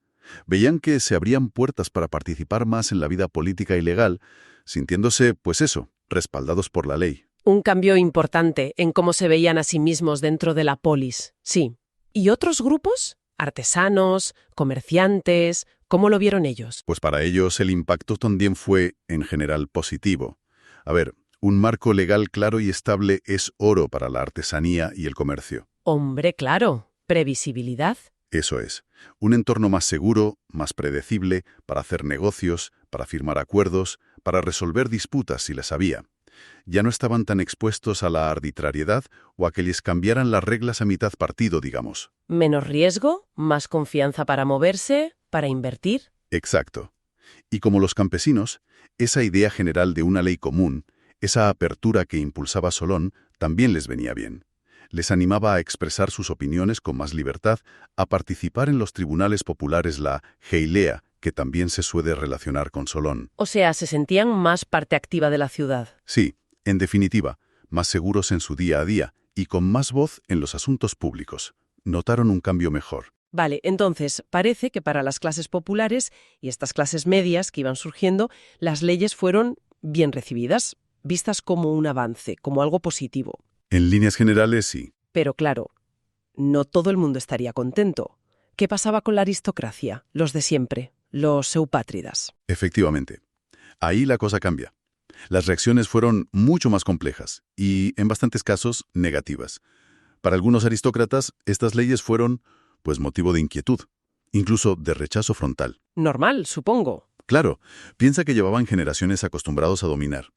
Veían que se abrían puertas para participar más en la vida política y legal, sintiéndose, pues eso, respaldados por la ley. Un cambio importante en cómo se veían a sí mismos dentro de la polis, sí. ¿Y otros grupos? Artesanos, comerciantes, ¿cómo lo vieron ellos? Pues para ellos el impacto también fue, en general, positivo. A ver, un marco legal claro y estable es oro para la artesanía y el comercio. Hombre, claro. Previsibilidad. Eso es. Un entorno más seguro, más predecible, para hacer negocios, para firmar acuerdos, para resolver disputas si las había. Ya no estaban tan expuestos a la arbitrariedad o a que les cambiaran las reglas a mitad partido, digamos. Menos riesgo, más confianza para moverse, para invertir. Exacto. Y como los campesinos, esa idea general de una ley común, esa apertura que impulsaba Solón, también les venía bien. Les animaba a expresar sus opiniones con más libertad, a participar en los tribunales populares, la geilea, que también se suele relacionar con Solón. O sea, se sentían más parte activa de la ciudad. Sí, en definitiva, más seguros en su día a día y con más voz en los asuntos públicos. Notaron un cambio mejor. Vale, entonces, parece que para las clases populares y estas clases medias que iban surgiendo, las leyes fueron bien recibidas, vistas como un avance, como algo positivo. En líneas generales, sí. Pero claro, no todo el mundo estaría contento. ¿Qué pasaba con la aristocracia, los de siempre, los eupátridas? Efectivamente. Ahí la cosa cambia. Las reacciones fueron mucho más complejas y, en bastantes casos, negativas. Para algunos aristócratas, estas leyes fueron, pues, motivo de inquietud, incluso de rechazo frontal. Normal, supongo. Claro, piensa que llevaban generaciones acostumbrados a dominar.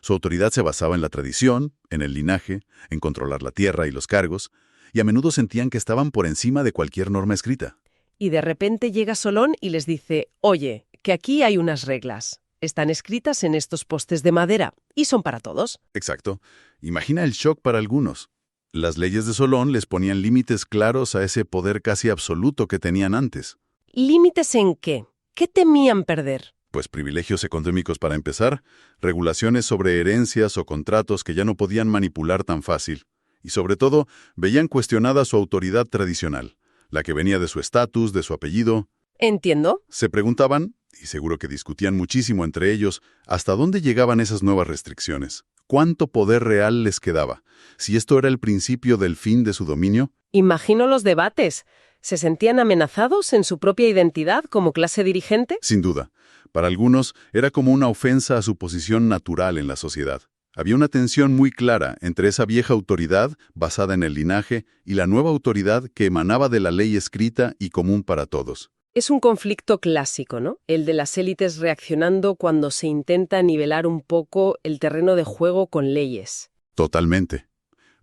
Su autoridad se basaba en la tradición, en el linaje, en controlar la tierra y los cargos, y a menudo sentían que estaban por encima de cualquier norma escrita. Y de repente llega Solón y les dice, oye, que aquí hay unas reglas. Están escritas en estos postes de madera y son para todos. Exacto. Imagina el shock para algunos. Las leyes de Solón les ponían límites claros a ese poder casi absoluto que tenían antes. ¿Límites en qué? ¿Qué temían perder? Pues privilegios económicos para empezar, regulaciones sobre herencias o contratos que ya no podían manipular tan fácil. Y sobre todo, veían cuestionada su autoridad tradicional, la que venía de su estatus, de su apellido. Entiendo. Se preguntaban, y seguro que discutían muchísimo entre ellos, hasta dónde llegaban esas nuevas restricciones. ¿Cuánto poder real les quedaba? Si esto era el principio del fin de su dominio. Imagino los debates. ¿Se sentían amenazados en su propia identidad como clase dirigente? Sin duda. Para algunos era como una ofensa a su posición natural en la sociedad. Había una tensión muy clara entre esa vieja autoridad, basada en el linaje, y la nueva autoridad que emanaba de la ley escrita y común para todos. Es un conflicto clásico, ¿no? El de las élites reaccionando cuando se intenta nivelar un poco el terreno de juego con leyes. Totalmente.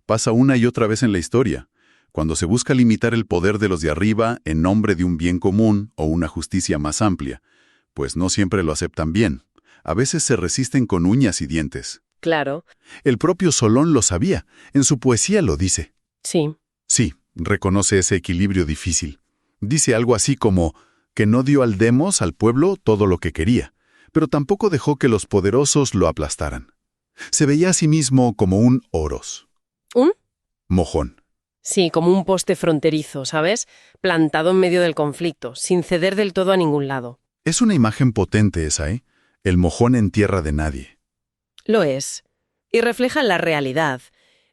Pasa una y otra vez en la historia, cuando se busca limitar el poder de los de arriba en nombre de un bien común o una justicia más amplia, pues no siempre lo aceptan bien. A veces se resisten con uñas y dientes. Claro. El propio Solón lo sabía, en su poesía lo dice. Sí. Sí, reconoce ese equilibrio difícil. Dice algo así como que no dio al demos, al pueblo, todo lo que quería, pero tampoco dejó que los poderosos lo aplastaran. Se veía a sí mismo como un oros. ¿Un? Mojón. Sí, como un poste fronterizo, ¿sabes? Plantado en medio del conflicto, sin ceder del todo a ningún lado. Es una imagen potente esa, ¿eh? El mojón en tierra de nadie. Lo es. Y refleja la realidad,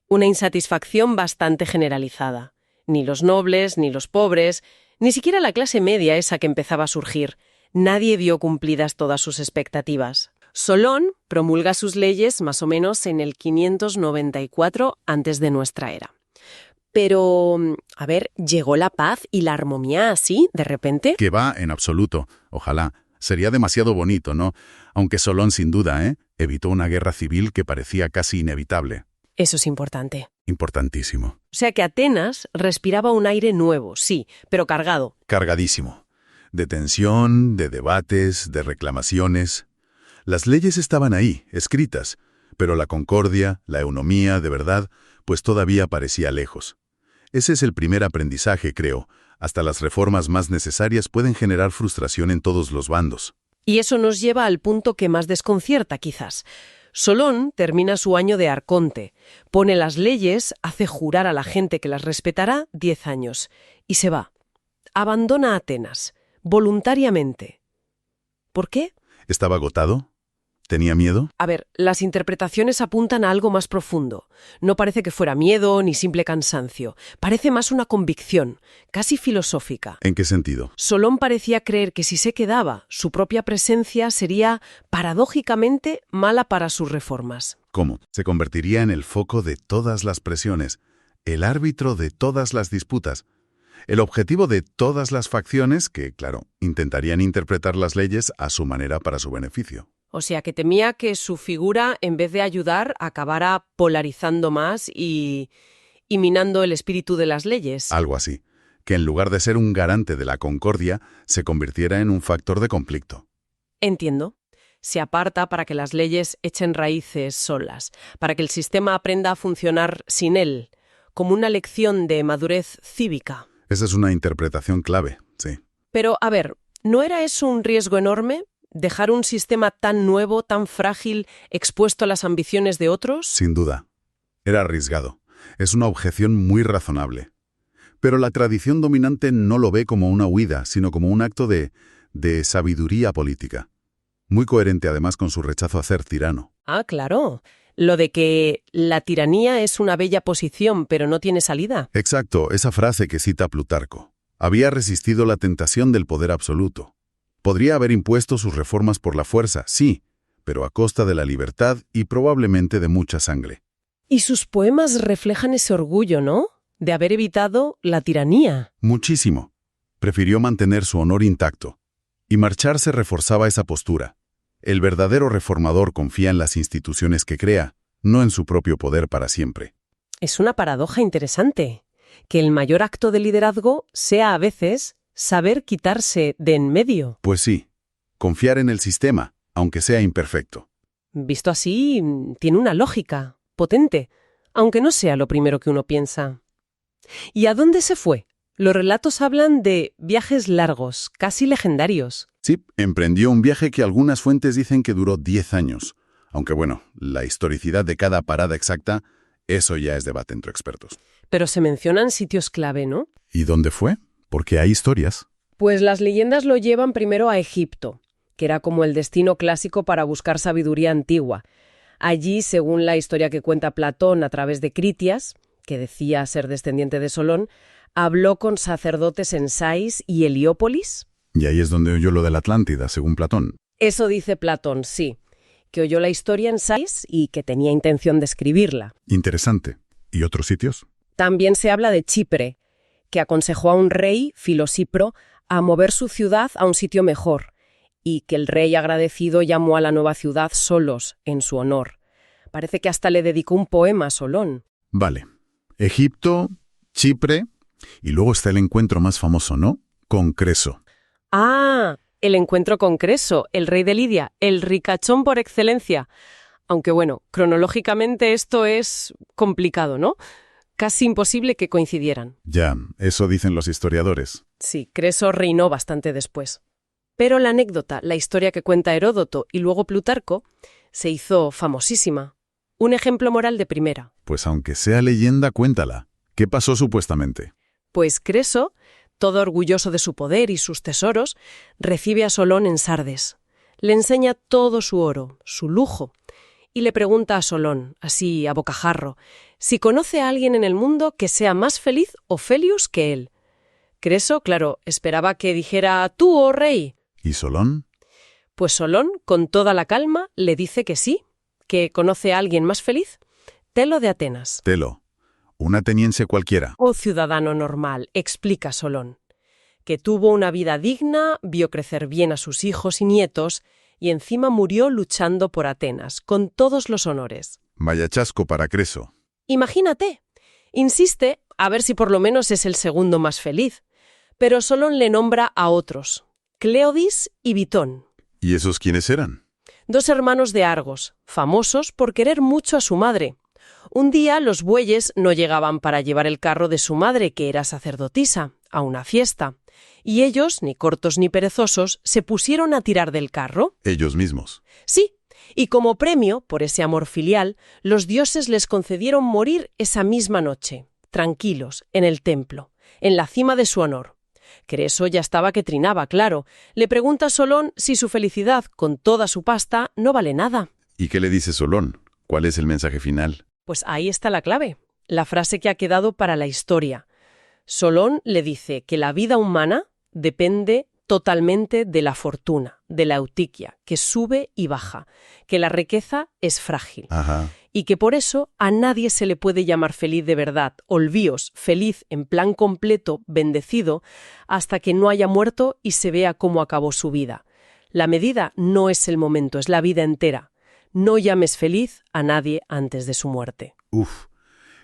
una insatisfacción bastante generalizada. Ni los nobles, ni los pobres, ni siquiera la clase media esa que empezaba a surgir. Nadie vio cumplidas todas sus expectativas. Solón promulga sus leyes más o menos en el 594 antes de nuestra era. Pero, a ver, ¿llegó la paz y la armonía así, de repente? Que va en absoluto. Ojalá. Sería demasiado bonito, ¿no? Aunque Solón, sin duda, evitó una guerra civil que parecía casi inevitable. Eso es importante. Importantísimo. O sea que Atenas respiraba un aire nuevo, sí, pero cargado. Cargadísimo. De tensión, de debates, de reclamaciones. Las leyes estaban ahí, escritas, pero la concordia, la eunomía, de verdad, pues todavía parecía lejos. Ese es el primer aprendizaje, creo. Hasta las reformas más necesarias pueden generar frustración en todos los bandos. Y eso nos lleva al punto que más desconcierta, quizás. Solón termina su año de arconte, pone las leyes, hace jurar a la gente que las respetará 10 años, y se va. Abandona Atenas, voluntariamente. ¿Por qué? ¿Estaba agotado? ¿Tenía miedo? A ver, las interpretaciones apuntan a algo más profundo. No parece que fuera miedo ni simple cansancio. Parece más una convicción, casi filosófica. ¿En qué sentido? Solón parecía creer que si se quedaba, su propia presencia sería, paradójicamente, mala para sus reformas. ¿Cómo? Se convertiría en el foco de todas las presiones, el árbitro de todas las disputas, el objetivo de todas las facciones que, claro, intentarían interpretar las leyes a su manera para su beneficio. O sea, que temía que su figura, en vez de ayudar, acabara polarizando más y minando el espíritu de las leyes. Algo así, que en lugar de ser un garante de la concordia, se convirtiera en un factor de conflicto. Entiendo. Se aparta para que las leyes echen raíces solas, para que el sistema aprenda a funcionar sin él, como una lección de madurez cívica. Esa es una interpretación clave, sí. Pero, a ver, ¿no era eso un riesgo enorme? ¿Dejar un sistema tan nuevo, tan frágil, expuesto a las ambiciones de otros? Sin duda. Era arriesgado. Es una objeción muy razonable. Pero la tradición dominante no lo ve como una huida, sino como un acto de sabiduría política. Muy coherente además con su rechazo a ser tirano. Ah, claro. Lo de que la tiranía es una bella posición, pero no tiene salida. Exacto, esa frase que cita Plutarco. Había resistido la tentación del poder absoluto. Podría haber impuesto sus reformas por la fuerza, sí, pero a costa de la libertad y probablemente de mucha sangre. Y sus poemas reflejan ese orgullo, ¿no? De haber evitado la tiranía. Muchísimo. Prefirió mantener su honor intacto. Y marcharse reforzaba esa postura. El verdadero reformador confía en las instituciones que crea, no en su propio poder para siempre. Es una paradoja interesante, que el mayor acto de liderazgo sea a veces saber quitarse de en medio. Pues sí, confiar en el sistema, aunque sea imperfecto. Visto así, tiene una lógica potente, aunque no sea lo primero que uno piensa. ¿Y a dónde se fue? Los relatos hablan de viajes largos, casi legendarios. Sí, emprendió un viaje que algunas fuentes dicen que duró 10 años. Aunque bueno, la historicidad de cada parada exacta, eso ya es debate entre expertos. Pero se mencionan sitios clave, ¿no? ¿Y dónde fue? Porque hay historias. Pues las leyendas lo llevan primero a Egipto, que era como el destino clásico para buscar sabiduría antigua. Allí, según la historia que cuenta Platón a través de Critias, que decía ser descendiente de Solón, habló con sacerdotes en Sais y Heliópolis. Y ahí es donde oyó lo de la Atlántida, según Platón. Eso dice Platón, sí, que oyó la historia en Sais y que tenía intención de escribirla. Interesante. ¿Y otros sitios? También se habla de Chipre, que aconsejó a un rey, Filosipro, a mover su ciudad a un sitio mejor, y que el rey agradecido llamó a la nueva ciudad Solos, en su honor. Parece que hasta le dedicó un poema a Solón. Vale. Egipto, Chipre, y luego está el encuentro más famoso, ¿no? Con Creso. ¡Ah! El encuentro con Creso, el rey de Lidia, el ricachón por excelencia. Aunque bueno, cronológicamente esto es complicado, ¿no? Casi imposible que coincidieran. Ya, eso dicen los historiadores. Sí, Creso reinó bastante después. Pero la anécdota, la historia que cuenta Heródoto y luego Plutarco, se hizo famosísima. Un ejemplo moral de primera. Pues aunque sea leyenda, cuéntala. ¿Qué pasó supuestamente? Pues Creso, todo orgulloso de su poder y sus tesoros, recibe a Solón en Sardes. Le enseña todo su oro, su lujo, y le pregunta a Solón, así a bocajarro, si conoce a alguien en el mundo que sea más feliz o felius que él. Creso, claro, esperaba que dijera tú, oh rey. ¿Y Solón? Pues Solón, con toda la calma, le dice que sí, que conoce a alguien más feliz. Telo de Atenas. Telo. Un ateniense cualquiera. Oh ciudadano normal, explica Solón, que tuvo una vida digna, vio crecer bien a sus hijos y nietos, y encima murió luchando por Atenas, con todos los honores. Vaya chasco para Creso. Imagínate. Insiste, a ver si por lo menos es el segundo más feliz. Pero Solón le nombra a otros, Cleodis y Bitón. ¿Y esos quiénes eran? 2 hermanos de Argos, famosos por querer mucho a su madre. Un día los bueyes no llegaban para llevar el carro de su madre, que era sacerdotisa, a una fiesta. Y ellos, ni cortos ni perezosos, se pusieron a tirar del carro. Ellos mismos. Sí, y como premio por ese amor filial, los dioses les concedieron morir esa misma noche, tranquilos, en el templo, en la cima de su honor. Creso ya estaba que trinaba, claro. Le pregunta a Solón si su felicidad, con toda su pasta, no vale nada. ¿Y qué le dice Solón? ¿Cuál es el mensaje final? Pues ahí está la clave, la frase que ha quedado para la historia. Solón le dice que la vida humana depende totalmente de la fortuna, de la eutiquia, que sube y baja, que la riqueza es frágil. Ajá. Y que por eso a nadie se le puede llamar feliz de verdad, olvíos, feliz en plan completo, bendecido, hasta que no haya muerto y se vea cómo acabó su vida. La medida no es el momento, es la vida entera. No llames feliz a nadie antes de su muerte. Uf,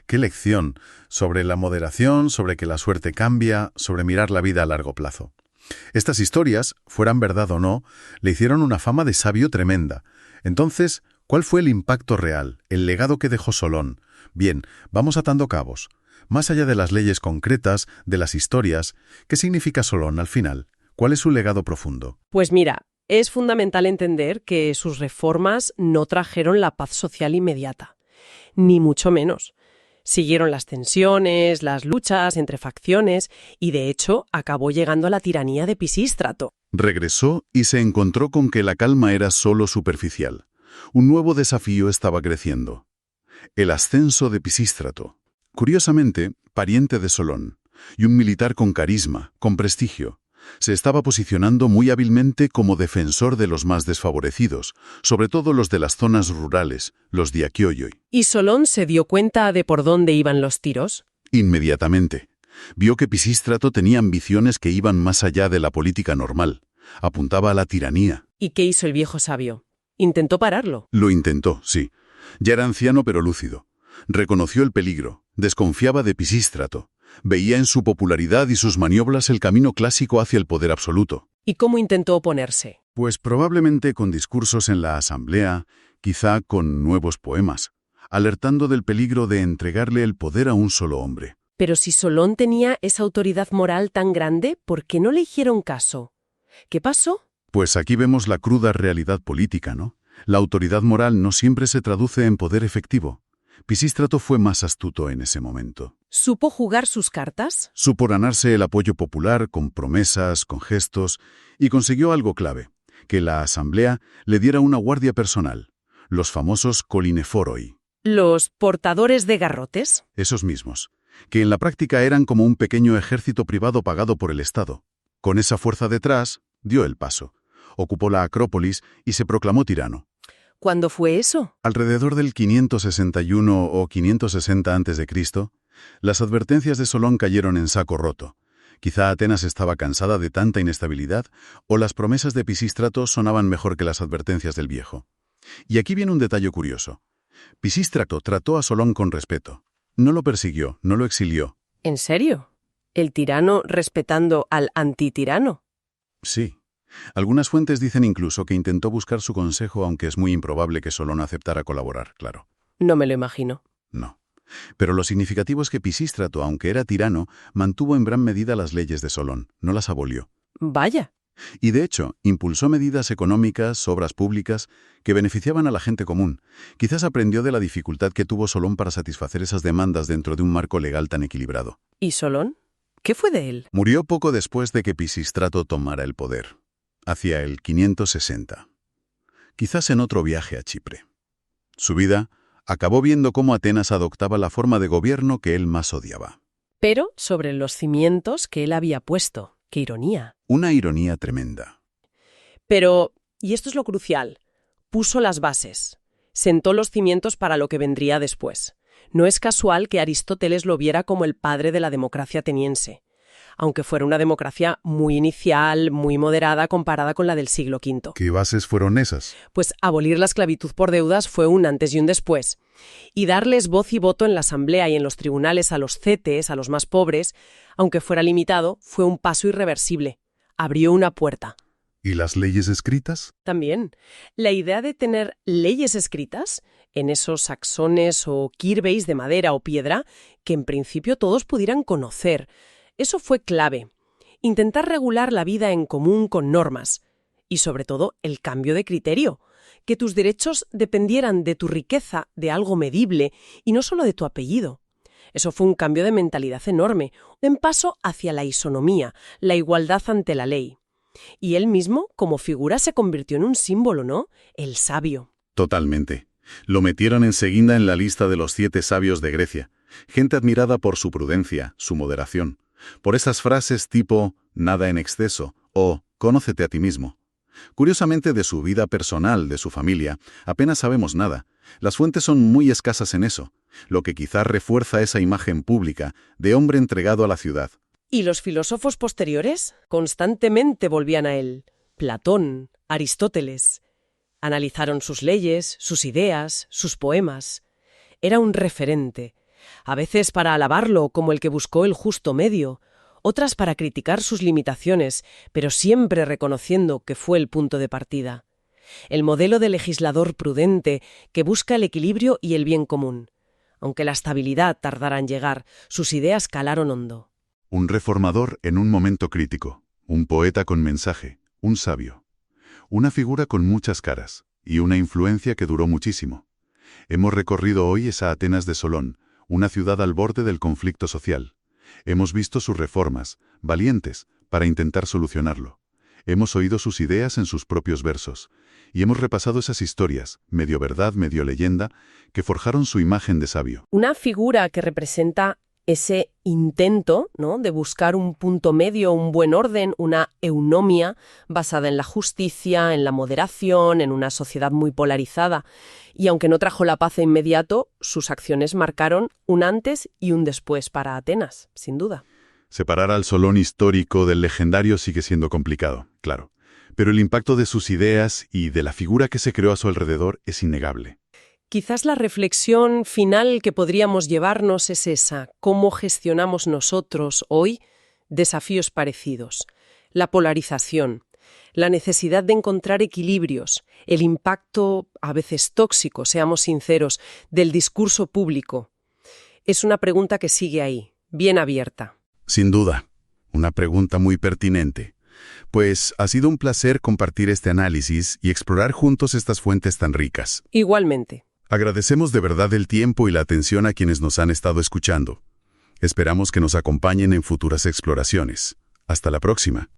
qué lección sobre la moderación, sobre que la suerte cambia, sobre mirar la vida a largo plazo. Estas historias, fueran verdad o no, le hicieron una fama de sabio tremenda. Entonces, ¿cuál fue el impacto real, el legado que dejó Solón? Bien, vamos atando cabos. Más allá de las leyes concretas, de las historias, ¿qué significa Solón al final? ¿Cuál es su legado profundo? Pues mira, es fundamental entender que sus reformas no trajeron la paz social inmediata, ni mucho menos. Siguieron las tensiones, las luchas entre facciones y, de hecho, acabó llegando a la tiranía de Pisístrato. Regresó y se encontró con que la calma era solo superficial. Un nuevo desafío estaba creciendo. El ascenso de Pisístrato. Curiosamente, pariente de Solón, y un militar con carisma, con prestigio. Se estaba posicionando muy hábilmente como defensor de los más desfavorecidos, sobre todo los de las zonas rurales, los diakioioi. ¿Y Solón se dio cuenta de por dónde iban los tiros? Inmediatamente. Vio que Pisístrato tenía ambiciones que iban más allá de la política normal. Apuntaba a la tiranía. ¿Y qué hizo el viejo sabio? ¿Intentó pararlo? Lo intentó, sí. Ya era anciano pero lúcido. Reconoció el peligro, desconfiaba de Pisístrato. Veía en su popularidad y sus maniobras el camino clásico hacia el poder absoluto. ¿Y cómo intentó oponerse? Pues probablemente con discursos en la asamblea, quizá con nuevos poemas, alertando del peligro de entregarle el poder a un solo hombre. Pero si Solón tenía esa autoridad moral tan grande, ¿por qué no le hicieron caso? ¿Qué pasó? Pues aquí vemos la cruda realidad política, ¿no? La autoridad moral no siempre se traduce en poder efectivo. Pisístrato fue más astuto en ese momento. ¿Supo jugar sus cartas? Supo ganarse el apoyo popular con promesas, con gestos, y consiguió algo clave, que la asamblea le diera una guardia personal, los famosos colineforoi. ¿Los portadores de garrotes? Esos mismos, que en la práctica eran como un pequeño ejército privado pagado por el Estado. Con esa fuerza detrás, dio el paso, ocupó la Acrópolis y se proclamó tirano. ¿Cuándo fue eso? Alrededor del 561 o 560 a.C., las advertencias de Solón cayeron en saco roto. Quizá Atenas estaba cansada de tanta inestabilidad, o las promesas de Pisístrato sonaban mejor que las advertencias del viejo. Y aquí viene un detalle curioso. Pisístrato trató a Solón con respeto. No lo persiguió, no lo exilió. ¿En serio? ¿El tirano respetando al antitirano? Sí. Algunas fuentes dicen incluso que intentó buscar su consejo, aunque es muy improbable que Solón aceptara colaborar, claro. No me lo imagino. No. Pero lo significativo es que Pisístrato, aunque era tirano, mantuvo en gran medida las leyes de Solón, no las abolió. Vaya. Y de hecho, impulsó medidas económicas, obras públicas, que beneficiaban a la gente común. Quizás aprendió de la dificultad que tuvo Solón para satisfacer esas demandas dentro de un marco legal tan equilibrado. ¿Y Solón? ¿Qué fue de él? Murió poco después de que Pisístrato tomara el poder, hacia el 560. Quizás en otro viaje a Chipre. Su vida acabó viendo cómo Atenas adoptaba la forma de gobierno que él más odiaba. Pero sobre los cimientos que él había puesto. ¡Qué ironía! Una ironía tremenda. Pero, y esto es lo crucial, puso las bases, sentó los cimientos para lo que vendría después. No es casual que Aristóteles lo viera como el padre de la democracia ateniense, aunque fuera una democracia muy inicial, muy moderada comparada con la del siglo V. ¿Qué bases fueron esas? Pues abolir la esclavitud por deudas fue un antes y un después. Y darles voz y voto en la asamblea y en los tribunales a los cetes, a los más pobres, aunque fuera limitado, fue un paso irreversible. Abrió una puerta. ¿Y las leyes escritas? También. La idea de tener leyes escritas en esos axones o kirbeis de madera o piedra que en principio todos pudieran conocer. Eso fue clave. Intentar regular la vida en común con normas. Y sobre todo, el cambio de criterio. Que tus derechos dependieran de tu riqueza, de algo medible, y no solo de tu apellido. Eso fue un cambio de mentalidad enorme, un paso hacia la isonomía, la igualdad ante la ley. Y él mismo, como figura, se convirtió en un símbolo, ¿no? El sabio. Totalmente. Lo metieron enseguida en la lista de los 7 sabios de Grecia. Gente admirada por su prudencia, su moderación. Por esas frases tipo «nada en exceso» o «conócete a ti mismo». Curiosamente, de su vida personal, de su familia, apenas sabemos nada. Las fuentes son muy escasas en eso, lo que quizás refuerza esa imagen pública de hombre entregado a la ciudad. ¿Y los filósofos posteriores? Constantemente volvían a él. Platón, Aristóteles. Analizaron sus leyes, sus ideas, sus poemas. Era un referente. A veces para alabarlo como el que buscó el justo medio, otras para criticar sus limitaciones, pero siempre reconociendo que fue el punto de partida. El modelo de legislador prudente que busca el equilibrio y el bien común. Aunque la estabilidad tardara en llegar, sus ideas calaron hondo. Un reformador en un momento crítico, un poeta con mensaje, un sabio. Una figura con muchas caras y una influencia que duró muchísimo. Hemos recorrido hoy esa Atenas de Solón, una ciudad al borde del conflicto social. Hemos visto sus reformas, valientes, para intentar solucionarlo. Hemos oído sus ideas en sus propios versos. Y hemos repasado esas historias, medio verdad, medio leyenda, que forjaron su imagen de sabio. Una figura que representa ese intento, ¿no?, de buscar un punto medio, un buen orden, una eunomia basada en la justicia, en la moderación, en una sociedad muy polarizada. Y aunque no trajo la paz de inmediato, sus acciones marcaron un antes y un después para Atenas, sin duda. Separar al Solón histórico del legendario sigue siendo complicado, claro. pero el impacto de sus ideas y de la figura que se creó a su alrededor es innegable. Quizás la reflexión final que podríamos llevarnos es esa: ¿cómo gestionamos nosotros hoy desafíos parecidos? La polarización, la necesidad de encontrar equilibrios, el impacto, a veces tóxico, seamos sinceros, del discurso público. Es una pregunta que sigue ahí, bien abierta. Sin duda, una pregunta muy pertinente. Pues ha sido un placer compartir este análisis y explorar juntos estas fuentes tan ricas. Igualmente. Agradecemos de verdad el tiempo y la atención a quienes nos han estado escuchando. Esperamos que nos acompañen en futuras exploraciones. Hasta la próxima.